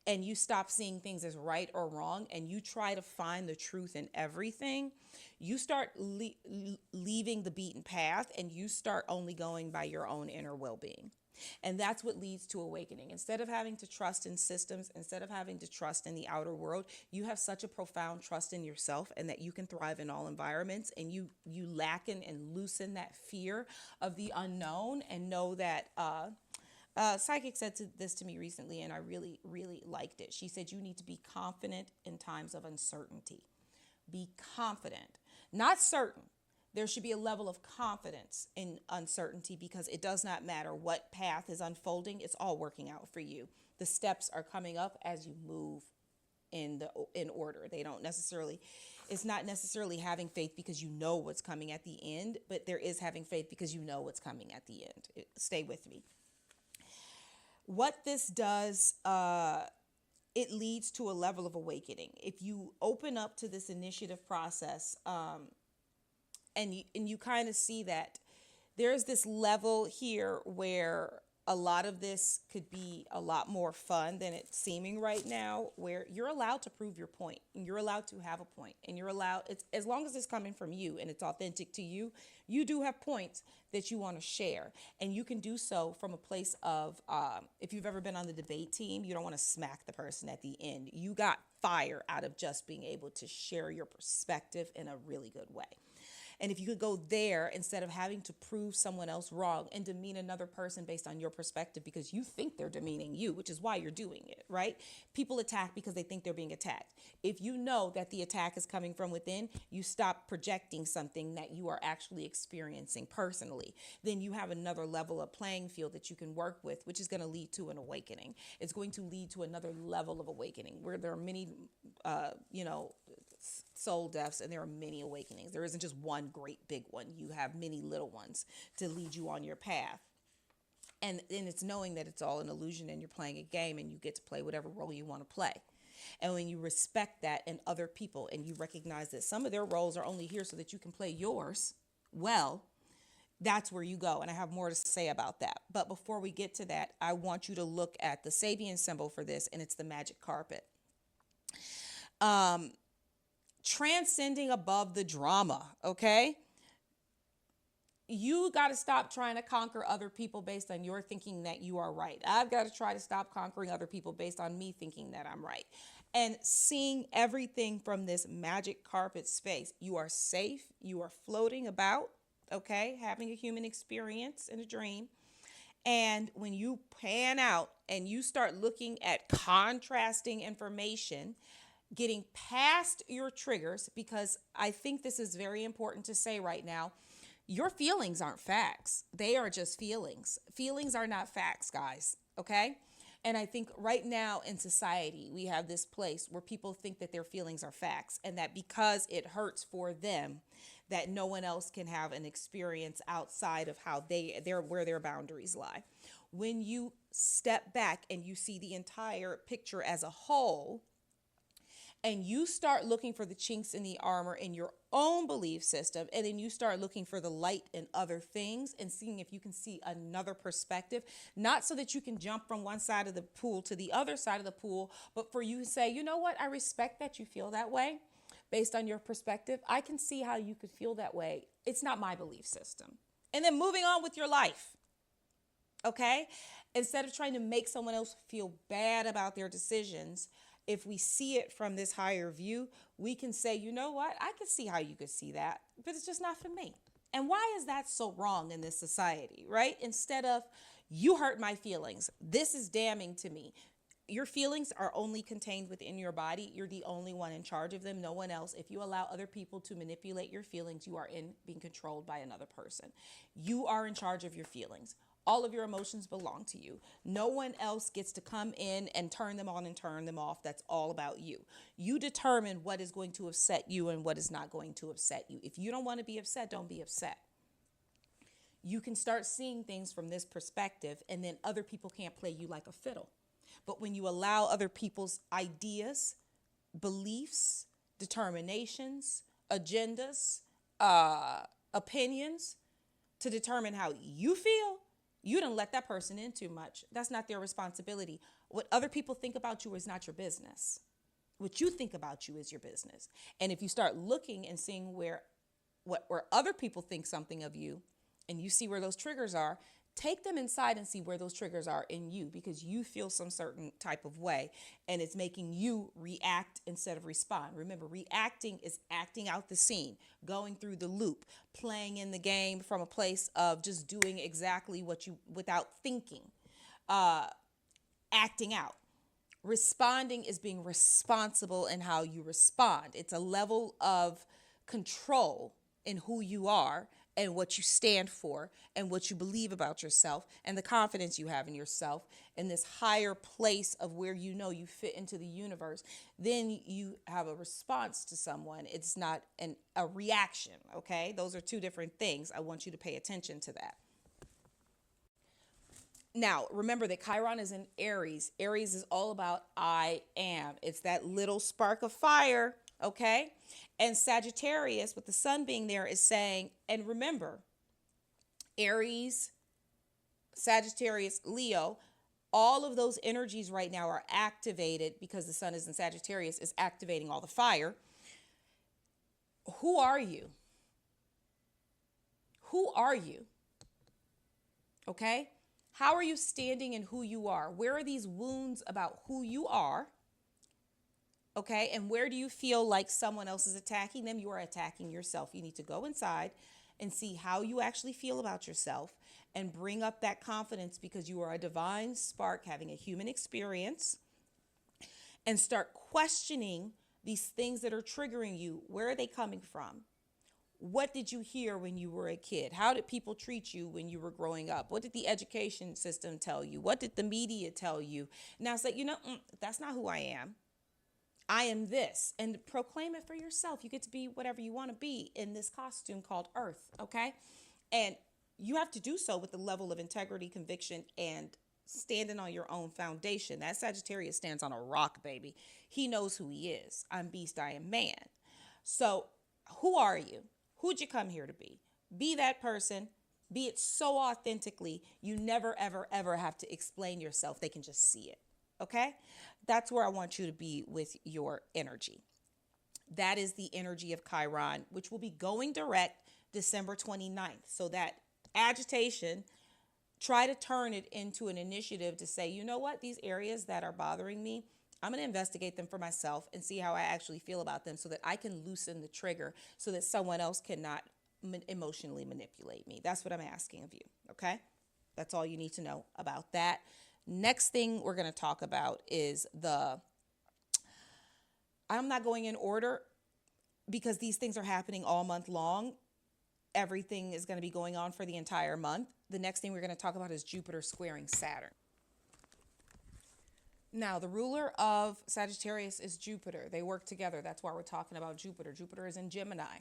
and you stop seeing things as right or wrong, and you try to find the truth in everything, you start leaving the beaten path, and you start only going by your own inner well-being. And that's what leads to awakening. Instead of having to trust in systems, instead of having to trust in the outer world, you have such a profound trust in yourself, and that you can thrive in all environments, and you lacken and loosen that fear of the unknown, and know that psychic said this to me recently, and I really, really liked it. She said, you need to be confident in times of uncertainty. Be confident, not certain. There should be a level of confidence in uncertainty, because it does not matter what path is unfolding. It's all working out for you. The steps are coming up as you move in order. It's not necessarily having faith because you know what's coming at the end, but there is having faith because you know what's coming at the end. Stay with me. What this does, it leads to a level of awakening. If you open up to this initiative process, And you kind of see that there's this level here where a lot of this could be a lot more fun than it's seeming right now, where you're allowed to prove your point and you're allowed to have a point and you're allowed, it's as long as it's coming from you and it's authentic to you, you do have points that you want to share. And you can do so from a place of, if you've ever been on the debate team, you don't want to smack the person at the end. You got fire out of just being able to share your perspective in a really good way. And if you could go there instead of having to prove someone else wrong and demean another person based on your perspective because you think they're demeaning you, which is why you're doing it, right? People attack because they think they're being attacked. If you know that the attack is coming from within, you stop projecting something that you are actually experiencing personally. Then you have another level of playing field that you can work with, which is going to lead to an awakening. It's going to lead to another level of awakening where there are many, soul deaths, and there are many awakenings. There isn't just one great big one. You have many little ones to lead you on your path. And it's knowing that it's all an illusion and you're playing a game and you get to play whatever role you want to play. And when you respect that in other people and you recognize that some of their roles are only here so that you can play yours well, that's where you go. And I have more to say about that. But before we get to that, I want you to look at the Sabian symbol for this, and it's the magic carpet. Transcending above the drama, okay? You got to stop trying to conquer other people based on your thinking that you are right. I've got to try to stop conquering other people based on me thinking that I'm right. And seeing everything from this magic carpet space. You are safe. You are floating about, okay? Having a human experience in a dream. And when you pan out and you start looking at contrasting information, getting past your triggers, because I think this is very important to say right now, your feelings aren't facts. They are just feelings. Feelings are not facts, guys, okay? And I think right now in society, we have this place where people think that their feelings are facts and that because it hurts for them, that no one else can have an experience outside of how where their boundaries lie. When you step back and you see the entire picture as a whole, and you start looking for the chinks in the armor in your own belief system, and then you start looking for the light in other things and seeing if you can see another perspective, not so that you can jump from one side of the pool to the other side of the pool, but for you to say, you know what, I respect that you feel that way based on your perspective. I can see how you could feel that way. It's not my belief system. And then moving on with your life, okay? Instead of trying to make someone else feel bad about their decisions, if we see it from this higher view, we can say, you know what? I can see how you could see that, but it's just not for me. And why is that so wrong in this society, right? Instead of, you hurt my feelings. This is damning to me. Your feelings are only contained within your body. You're the only one in charge of them, no one else. If you allow other people to manipulate your feelings, you are being controlled by another person. You are in charge of your feelings. All of your emotions belong to you. No one else gets to come in and turn them on and turn them off. That's all about you. You determine what is going to upset you and what is not going to upset you. If you don't want to be upset, don't be upset. You can start seeing things from this perspective, and then other people can't play you like a fiddle. But when you allow other people's ideas, beliefs, determinations, agendas, opinions to determine how you feel, you didn't let that person in too much. That's not their responsibility. What other people think about you is not your business. What you think about you is your business. And if you start looking and seeing where other people think something of you, and you see where those triggers are, take them inside and see where those triggers are in you, because you feel some certain type of way and it's making you react instead of respond. Remember, reacting is acting out the scene, going through the loop, playing in the game from a place of just doing exactly what you, without thinking, acting out. Responding is being responsible in how you respond. It's a level of control in who you are and what you stand for and what you believe about yourself and the confidence you have in yourself in this higher place of where you know you fit into the universe. Then you have a response to someone. It's not a reaction, okay? Those are two different things. I want you to pay attention to that. Now, remember that Chiron is in Aries. Aries is all about I am. It's that little spark of fire, okay? And Sagittarius, with the sun being there, is saying, and remember, Aries, Sagittarius, Leo, all of those energies right now are activated because the sun is in Sagittarius, is activating all the fire. Who are you? Who are you? Okay? How are you standing in who you are? Where are these wounds about who you are? Okay? And where do you feel like someone else is attacking them? You are attacking yourself. You need to go inside and see how you actually feel about yourself and bring up that confidence, because you are a divine spark having a human experience, and start questioning these things that are triggering you. Where are they coming from? What did you hear when you were a kid? How did people treat you when you were growing up? What did the education system tell you? What did the media tell you? Now it's like, that's not who I am. I am this. And proclaim it for yourself. You get to be whatever you want to be in this costume called Earth, okay? And you have to do so with the level of integrity, conviction, and standing on your own foundation. That Sagittarius stands on a rock, baby. He knows who he is. I'm beast, I am man. So who are you? Who'd you come here to be? Be that person. Be it so authentically, you never, ever, ever have to explain yourself. They can just see it, okay? That's where I want you to be with your energy. That is the energy of Chiron, which will be going direct December 29th. So that agitation, try to turn it into an initiative to say, you know what, these areas that are bothering me, I'm going to investigate them for myself and see how I actually feel about them, so that I can loosen the trigger so that someone else cannot emotionally manipulate me. That's what I'm asking of you, okay? That's all you need to know about that. Next thing we're going to talk about is I'm not going in order because these things are happening all month long. Everything is going to be going on for the entire month. The next thing we're going to talk about is Jupiter squaring Saturn. Now, the ruler of Sagittarius is Jupiter. They work together. That's why we're talking about Jupiter. Jupiter is in Gemini.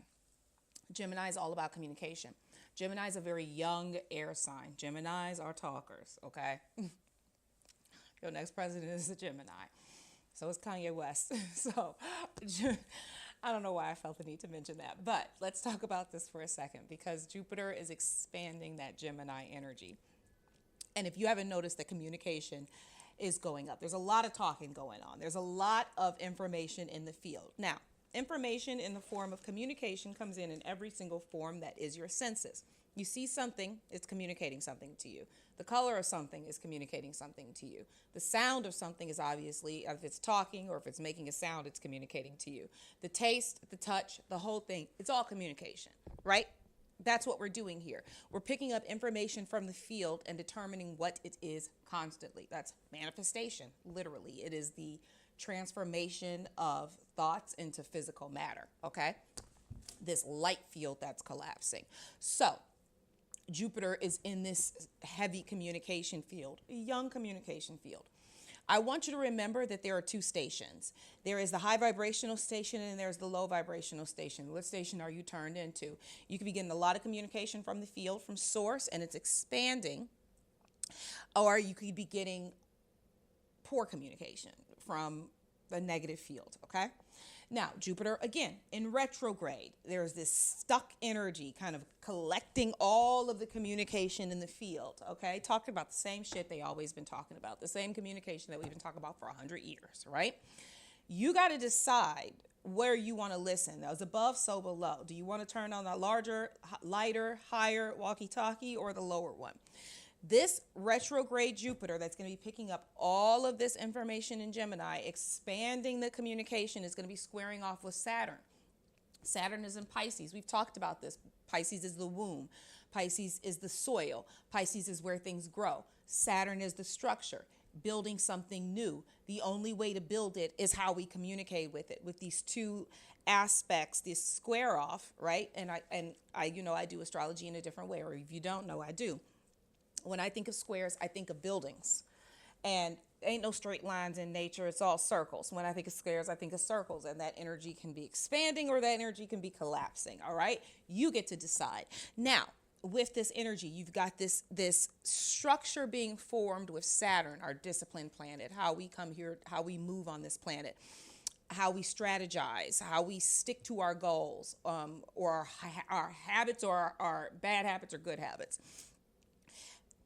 Gemini is all about communication. Gemini is a very young air sign. Geminis are talkers, okay? Your next president is a Gemini. So is Kanye West. So I don't know why I felt the need to mention that. But let's talk about this for a second, because Jupiter is expanding that Gemini energy. And if you haven't noticed, that communication is going up. There's a lot of talking going on. There's a lot of information in the field. Now, information in the form of communication comes in every single form that is your senses. You see something, it's communicating something to you. The color of something is communicating something to you. The sound of something is obviously, if it's talking or if it's making a sound, it's communicating to you. The taste, the touch, the whole thing, it's all communication, right? That's what we're doing here. We're picking up information from the field and determining what it is constantly. That's manifestation, literally. It is the transformation of thoughts into physical matter, okay? This light field that's collapsing. So Jupiter is in this heavy communication field, a young communication field. I want you to remember that there are two stations. There is the high vibrational station and there's the low vibrational station. What station are you turned into? You could be getting a lot of communication from the field, from source, and it's expanding. Or you could be getting poor communication from the negative field, okay? Now, Jupiter, again, in retrograde, there's this stuck energy kind of collecting all of the communication in the field, okay? Talking about the same shit they always been talking about, the same communication that we've been talking about for 100 years, right? You got to decide where you want to listen. As above, so below. Do you want to turn on the larger, lighter, higher walkie-talkie or the lower one? This retrograde Jupiter that's going to be picking up all of this information in Gemini, expanding the communication, is going to be squaring off with Saturn. Saturn is in Pisces. We've talked about this. Pisces is the womb. Pisces is the soil. Pisces is where things grow. Saturn is the structure, building something new. The only way to build it is how we communicate with it, with these two aspects, this square off, right? And I do astrology in a different way, or if you don't know, I do. When I think of squares, I think of buildings. And ain't no straight lines in nature. It's all circles. When I think of squares, I think of circles. And that energy can be expanding or that energy can be collapsing. All right? You get to decide. Now, with this energy, you've got this structure being formed with Saturn, our disciplined planet, how we come here, how we move on this planet. how we strategize, how we stick to our goals, or our habits, or our bad habits or good habits,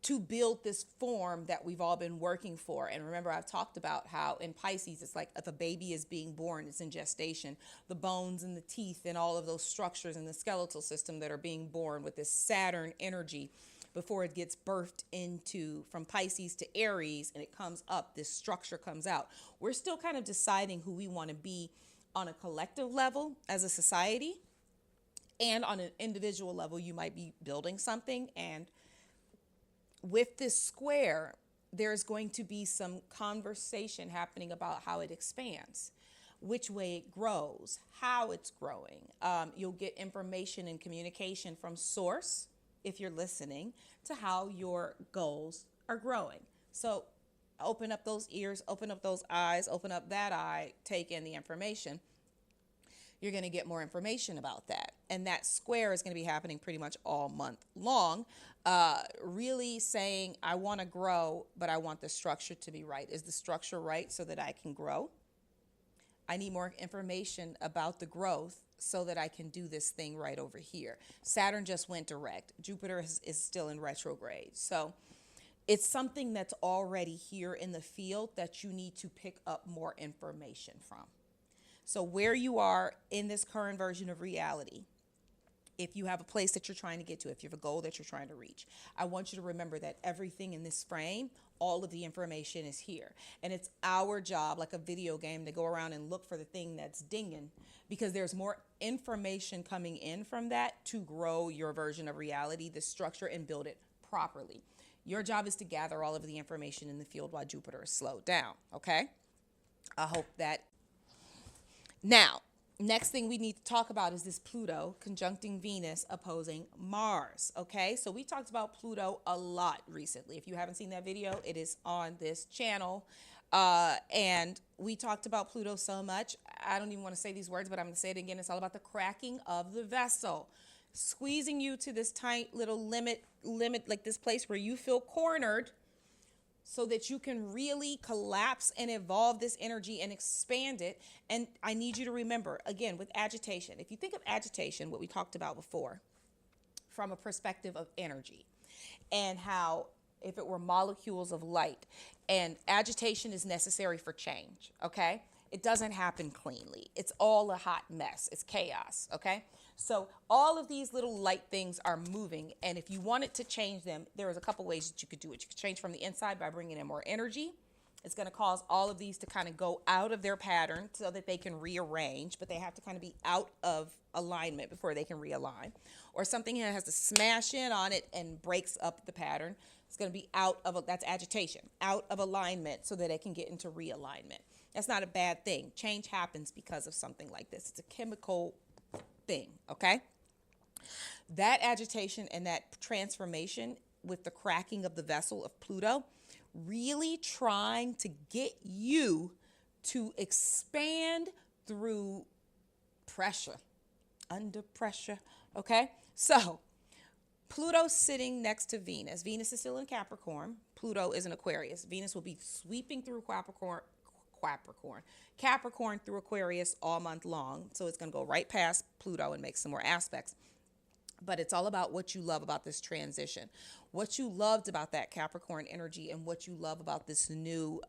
to build this form that we've all been working for. And remember, I've talked about how in Pisces, it's like if a baby is being born, it's in gestation, the bones and the teeth and all of those structures in the skeletal system that are being born with this Saturn energy before it gets birthed into from Pisces to Aries, and it comes up, this structure comes out. We're still kind of deciding who we want to be on a collective level as a society, and on an individual level, you might be building something. And with this square, there's going to be some conversation happening about how it expands, which way it grows, how it's growing. You'll get information and communication from source, if you're listening, to how your goals are growing. So open up those ears, open up those eyes, open up that eye, take in the information. You're going to get more information about that. And that square is going to be happening pretty much all month long. Really saying, I want to grow, but I want the structure to be right. Is the structure right so that I can grow? I need more information about the growth so that I can do this thing right over here. Saturn just went direct. Jupiter is still in retrograde. So it's something that's already here in the field that you need to pick up more information from. So where you are in this current version of reality, if you have a place that you're trying to get to, if you have a goal that you're trying to reach, I want you to remember that everything in this frame, all of the information is here. And it's our job, like a video game, to go around and look for the thing that's dinging, because there's more information coming in from that to grow your version of reality, the structure, and build it properly. Your job is to gather all of the information in the field while Jupiter is slowed down, okay? I hope that. Now, next thing we need to talk about is this Pluto conjuncting Venus opposing Mars, okay? So we talked about Pluto a lot recently. If you haven't seen that video, it is on this channel. And we talked about Pluto so much, I don't even want to say these words, but I'm going to say it again. It's all about the cracking of the vessel, squeezing you to this tight little limit, like this place where you feel cornered, so that you can really collapse and evolve this energy and expand it. And I need you to remember, again, with agitation, if you think of agitation, what we talked about before, from a perspective of energy, and how if it were molecules of light, and agitation is necessary for change, okay? It doesn't happen cleanly. It's all a hot mess. It's chaos, okay? So all of these little light things are moving, and if you wanted to change them, there's a couple ways that you could do it. You could change from the inside by bringing in more energy. It's going to cause all of these to kind of go out of their pattern so that they can rearrange, but they have to kind of be out of alignment before they can realign. Or something that has to smash in on it and breaks up the pattern. It's going to be that's agitation, out of alignment so that it can get into realignment. That's not a bad thing. Change happens because of something like this. It's a chemical thing, okay? That agitation and that transformation with the cracking of the vessel of Pluto, really trying to get you to expand through pressure, under pressure, okay? So Pluto's sitting next to Venus. Venus is still in Capricorn. Pluto is in Aquarius. Venus will be sweeping through Capricorn through Aquarius all month long. So it's going to go right past Pluto and make some more aspects. But it's all about what you love about this transition, what you loved about that Capricorn energy, and what you love about this new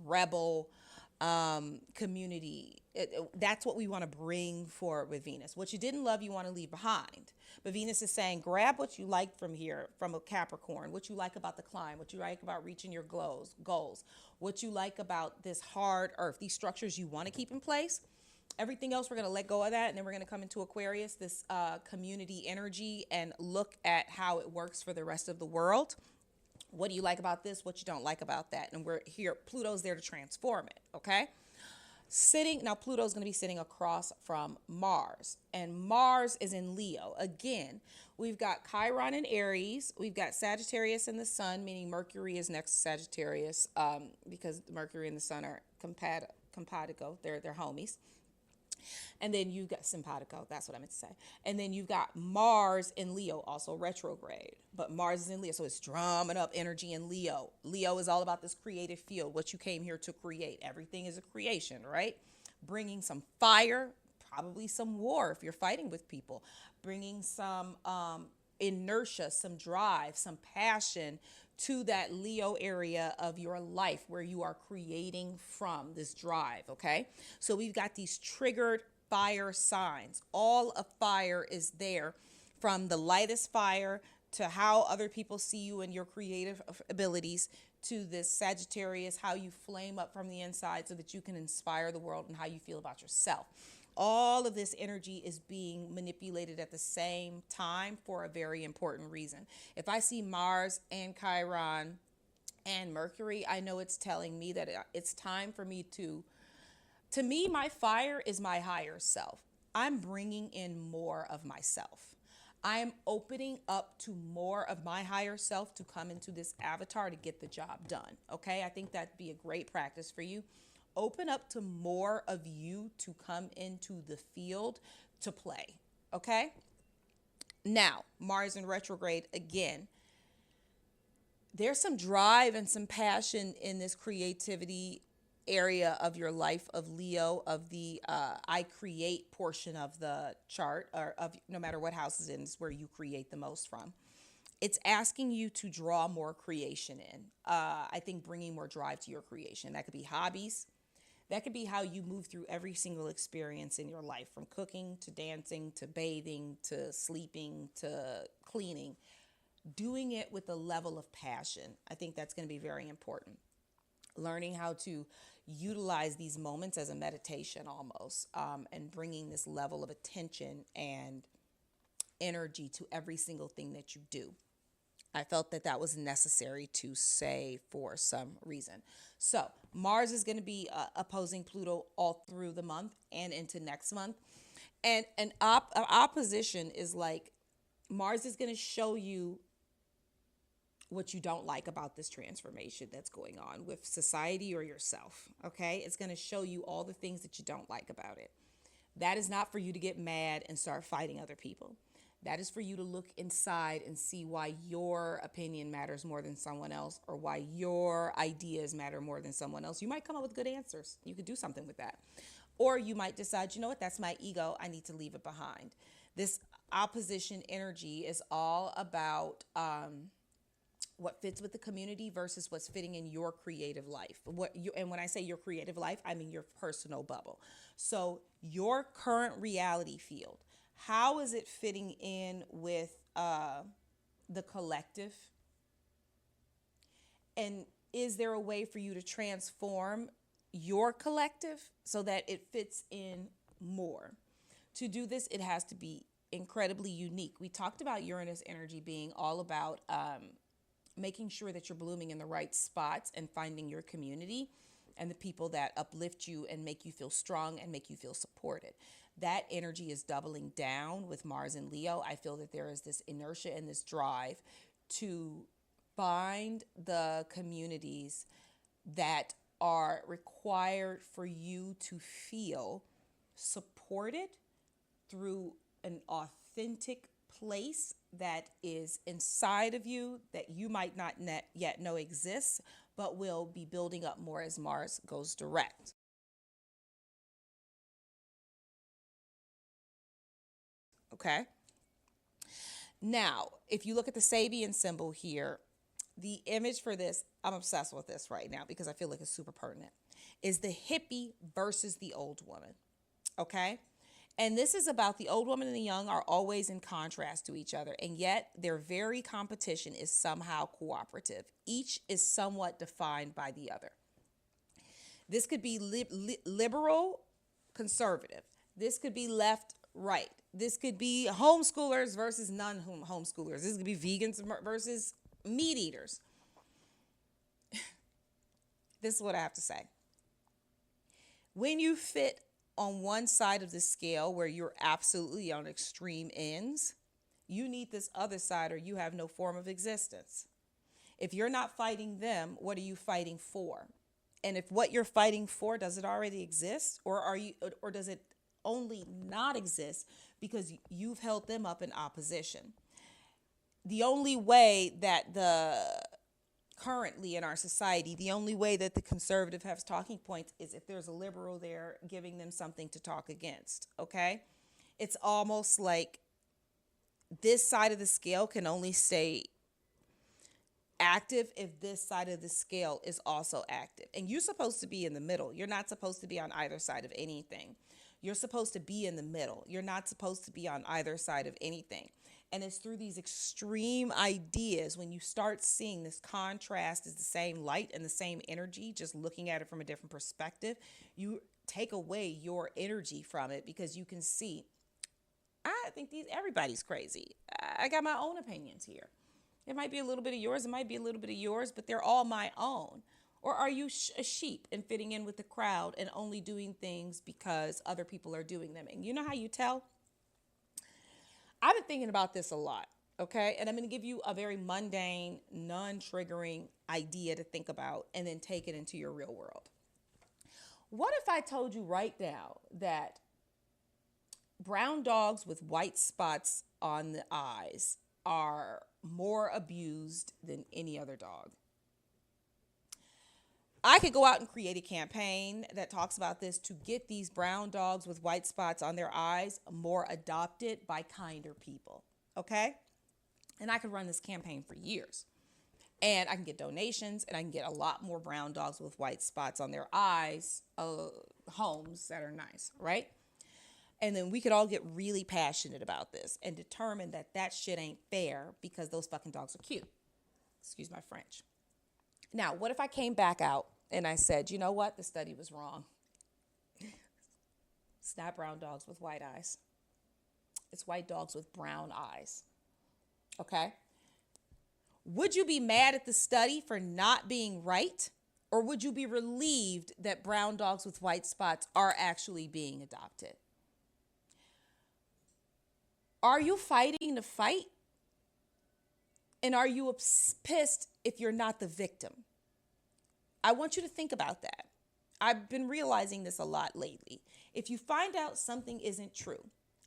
rebel community. That's what we want to bring forward with Venus. What you didn't love, you want to leave behind. But Venus is saying, grab what you like from here, from a Capricorn, what you like about the climb, what you like about reaching your goals, what you like about this hard earth, these structures you want to keep in place. Everything else, we're going to let go of that, and then we're going to come into Aquarius, this community energy, and look at how it works for the rest of the world. What do you like about this? What you don't like about that? And we're here. Pluto's there to transform it, okay? Now Pluto's going to be sitting across from Mars, and Mars is in Leo. Again, we've got Chiron in Aries. We've got Sagittarius in the sun, meaning Mercury is next to Sagittarius, because Mercury and the sun are compatible. They're homies. And then you've got simpatico, that's what I meant to say. And then you've got Mars in Leo, also retrograde. But Mars is in Leo, so it's drumming up energy in Leo. Leo is all about this creative field, what you came here to create. Everything is a creation, right? bringing some fire, probably some war if you're fighting with people, bringing some inertia, some drive, some passion to that Leo area of your life where you are creating from this drive, okay? So we've got these triggered fire signs. All of fire is there, from the lightest fire to how other people see you and your creative abilities, to this Sagittarius, how you flame up from the inside so that you can inspire the world and how you feel about yourself. All of this energy is being manipulated at the same time for a very important reason. If I see Mars and Chiron and Mercury, I know it's telling me that it's time for me to me, my fire is my higher self. I'm bringing in more of myself. I'm opening up to more of my higher self to come into this avatar to get the job done. Okay, I think that'd be a great practice for you. Open up to more of you to come into the field to play. Okay, now Mars in retrograde again. There's some drive and some passion in this creativity area of your life of Leo, of the I create portion of the chart, or of no matter what house is in, is where you create the most from. It's asking you to draw more creation in. I think bringing more drive to your creation. That could be hobbies. That could be how you move through every single experience in your life, from cooking to dancing to bathing to sleeping to cleaning. Doing it with a level of passion. I think that's going to be very important. Learning how to utilize these moments as a meditation almost, and bringing this level of attention and energy to every single thing that you do. I felt that that was necessary to say for some reason. So Mars is going to be opposing Pluto all through the month and into next month. And an opposition is like Mars is going to show you what you don't like about this transformation that's going on with society or yourself, okay? It's going to show you all the things that you don't like about it. That is not for you to get mad and start fighting other people. That is for you to look inside and see why your opinion matters more than someone else, or why your ideas matter more than someone else. You might come up with good answers. You could do something with that. Or you might decide, you know what, that's my ego. I need to leave it behind. This opposition energy is all about what fits with the community versus what's fitting in your creative life. And when I say your creative life, I mean your personal bubble. So your current reality field, how is it fitting in with the collective? And is there a way for you to transform your collective so that it fits in more? To do this, it has to be incredibly unique. We talked about Uranus energy being all about making sure that you're blooming in the right spots and finding your community and the people that uplift you and make you feel strong and make you feel supported. That energy is doubling down with Mars and Leo. I feel that there is this inertia and this drive to find the communities that are required for you to feel supported through an authentic place that is inside of you that you might not yet know exists, but will be building up more as Mars goes direct. Okay. Now, if you look at the Sabian symbol here, the image for this, I'm obsessed with this right now because I feel like it's super pertinent, is the hippie versus the old woman. Okay. And this is about the old woman and the young are always in contrast to each other, and yet their very competition is somehow cooperative. Each is somewhat defined by the other. This could be liberal, conservative. This could be left, right. This could be homeschoolers versus non-homeschoolers. This could be vegans versus meat eaters. This is what I have to say. When you fit on one side of the scale where you're absolutely on extreme ends, you need this other side or you have no form of existence. If you're not fighting them, what are you fighting for? And if what you're fighting for, does it already exist, or does it only not exist because you've held them up in opposition? The only way that the currently in our society, the only way that the conservative has talking points is if there's a liberal there giving them something to talk against, okay? It's almost like this side of the scale can only stay active if this side of the scale is also active. And you're supposed to be in the middle. You're not supposed to be on either side of anything. You're supposed to be in the middle. You're not supposed to be on either side of anything. And it's through these extreme ideas, when you start seeing this contrast is the same light and the same energy, just looking at it from a different perspective, you take away your energy from it, because you can see, I think everybody's crazy. I got my own opinions here. It might be a little bit of yours. It might be a little bit of yours, but they're all my own. Or are you a sheep and fitting in with the crowd and only doing things because other people are doing them? And you know how you tell? I've been thinking about this a lot, okay? And I'm going to give you a very mundane, non-triggering idea to think about and then take it into your real world. What if I told you right now that brown dogs with white spots on the eyes are more abused than any other dog? I could go out and create a campaign that talks about this to get these brown dogs with white spots on their eyes more adopted by kinder people, okay? And I could run this campaign for years. And I can get donations, and I can get a lot more brown dogs with white spots on their eyes, homes that are nice, right? And then we could all get really passionate about this and determine that that shit ain't fair because those fucking dogs are cute. Excuse my French. Now, what if I came back out and I said, you know what? The study was wrong. It's not brown dogs with white eyes. It's white dogs with brown eyes. Okay? Would you be mad at the study for not being right? Or would you be relieved that brown dogs with white spots are actually being adopted? Are you fighting the fight? And are you pissed if you're not the victim? I want you to think about that. I've been realizing this a lot lately. If you find out something isn't true,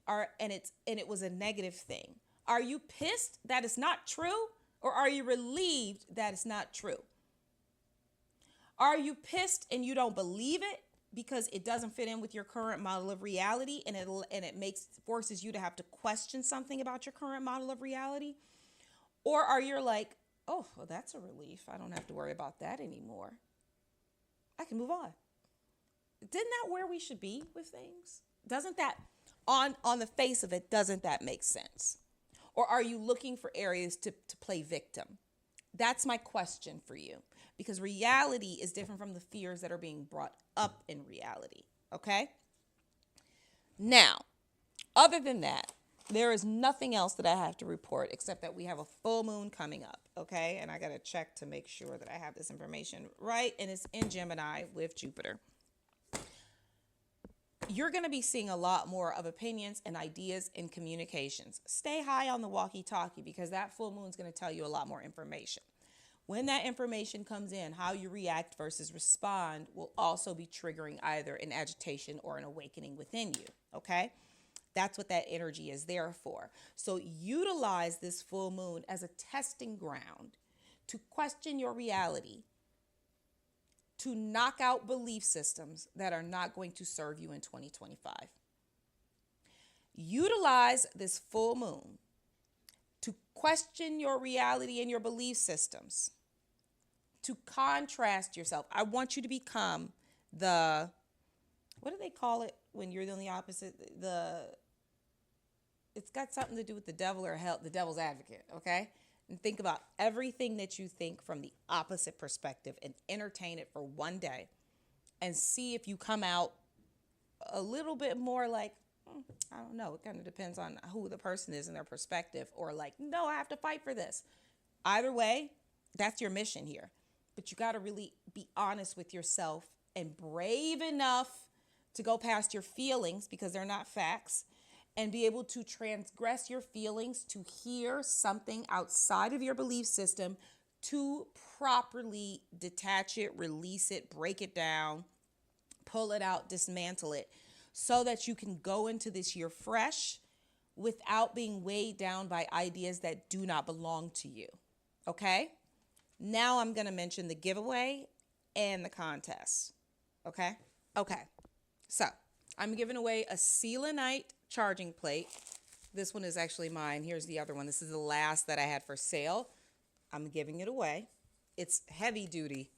and it was a negative thing, are you pissed that it's not true, or are you relieved that it's not true? Are you pissed and you don't believe it because it doesn't fit in with your current model of reality, and it forces you to have to question something about your current model of reality? Or are you like, oh, well, that's a relief. I don't have to worry about that anymore. I can move on. Isn't that where we should be with things? Doesn't that, on the face of it, doesn't that make sense? Or are you looking for areas to play victim? That's my question for you. Because reality is different from the fears that are being brought up in reality. Okay? Now, other than that, there is nothing else that I have to report except that we have a full moon coming up, okay? And I got to check to make sure that I have this information right, and it's in Gemini with Jupiter. You're going to be seeing a lot more of opinions and ideas in communications. Stay high on the walkie-talkie, because that full moon is going to tell you a lot more information. When that information comes in, how you react versus respond will also be triggering either an agitation or an awakening within you, okay? That's what that energy is there for. So utilize this full moon as a testing ground to question your reality, to knock out belief systems that are not going to serve you in 2025. Utilize this full moon to question your reality and your belief systems, to contrast yourself. I want you to become what do they call it when you're on the opposite? It's got something to do with the devil or hell, the devil's advocate, okay? And think about everything that you think from the opposite perspective and entertain it for one day and see if you come out a little bit more like, I don't know, it kind of depends on who the person is and their perspective, or like, no, I have to fight for this. Either way, that's your mission here. But you got to really be honest with yourself and brave enough to go past your feelings, because they're not facts, and be able to transgress your feelings to hear something outside of your belief system, to properly detach it, release it, break it down, pull it out, dismantle it, so that you can go into this year fresh without being weighed down by ideas that do not belong to you. Okay? Now I'm going to mention the giveaway and the contest. Okay? Okay. So I'm giving away a selenite charging plate. This one is actually mine. Here's the other one. This is the last that I had for sale. I'm giving it away. It's heavy duty.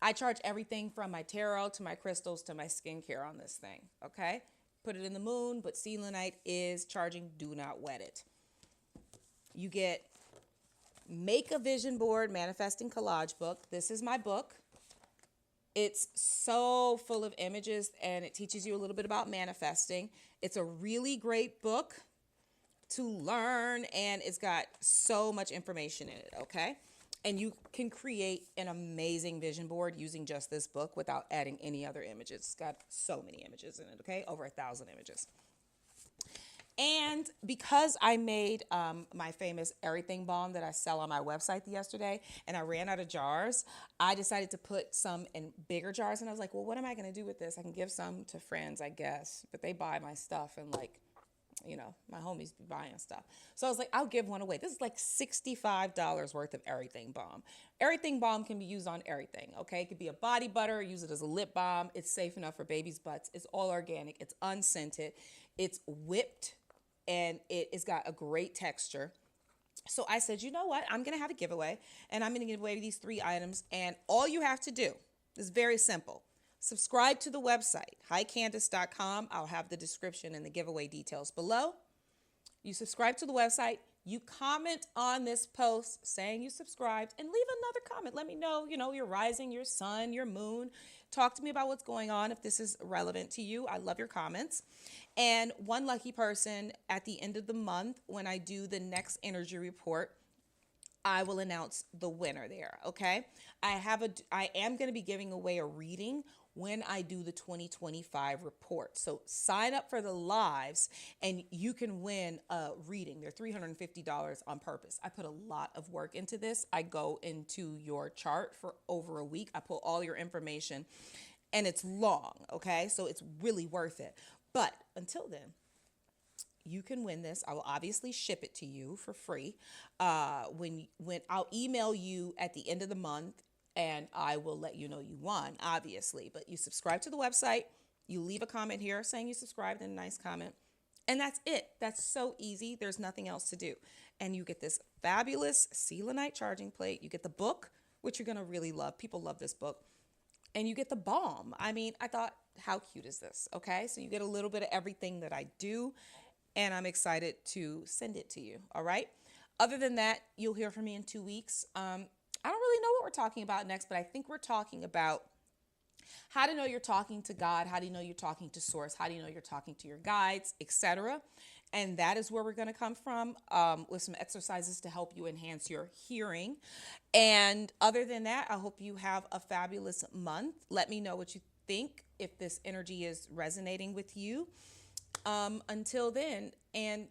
I charge everything from my tarot to my crystals to my skincare on this thing. Okay? Put it in the moon, but selenite is charging. Do not wet it. You get Make a Vision Board Manifesting Collage book. This is my book. It's so full of images and it teaches you a little bit about manifesting. It's a really great book to learn and it's got so much information in it, okay? And you can create an amazing vision board using just this book without adding any other images. It's got so many images in it, okay? Over 1,000 images. And because I made my famous everything balm that I sell on my website yesterday, and I ran out of jars, I decided to put some in bigger jars. And I was like, well, what am I going to do with this? I can give some to friends, I guess. But they buy my stuff and like, you know, my homies be buying stuff. So I was like, I'll give one away. This is like $65 worth of everything balm. Everything balm can be used on everything, okay? It could be a body butter, use it as a lip balm. It's safe enough for babies' butts. It's all organic. It's unscented. It's whipped. And it has got a great texture. So I said, you know what? I'm going to have a giveaway. And I'm going to give away these 3 items. And all you have to do is very simple. Subscribe to the website, highcandace.com. I'll have the description and the giveaway details below. You subscribe to the website. You comment on this post saying you subscribed. And leave another comment. Let me know, you know, your rising, your sun, your moon. Talk to me about what's going on if this is relevant to you. I love your comments. And one lucky person at the end of the month, when I do the next energy report, I will announce the winner there, okay? I am going to be giving away a reading when I do the 2025 report. So sign up for the lives and you can win a reading. They're $350 on purpose. I put a lot of work into this. I go into your chart for over a week. I pull all your information and it's long, okay? So it's really worth it. But until then, you can win this. I will obviously ship it to you for free. When I'll email you at the end of the month and I will let you know you won, obviously. But you subscribe to the website, you leave a comment here saying you subscribed and a nice comment. And that's it. That's so easy. There's nothing else to do. And you get this fabulous selenite charging plate. You get the book, which you're going to really love. People love this book. And you get the balm. I mean, I thought, how cute is this? Okay, so you get a little bit of everything that I do. And I'm excited to send it to you. All right. Other than that, you'll hear from me in 2 weeks. I don't really know what we're talking about next, but I think we're talking about how to know you're talking to God, how do you know you're talking to Source, how do you know you're talking to your guides, etc. And that is where we're going to come from with some exercises to help you enhance your hearing. And other than that, I hope you have a fabulous month. Let me know what you think, if this energy is resonating with you. Until then, and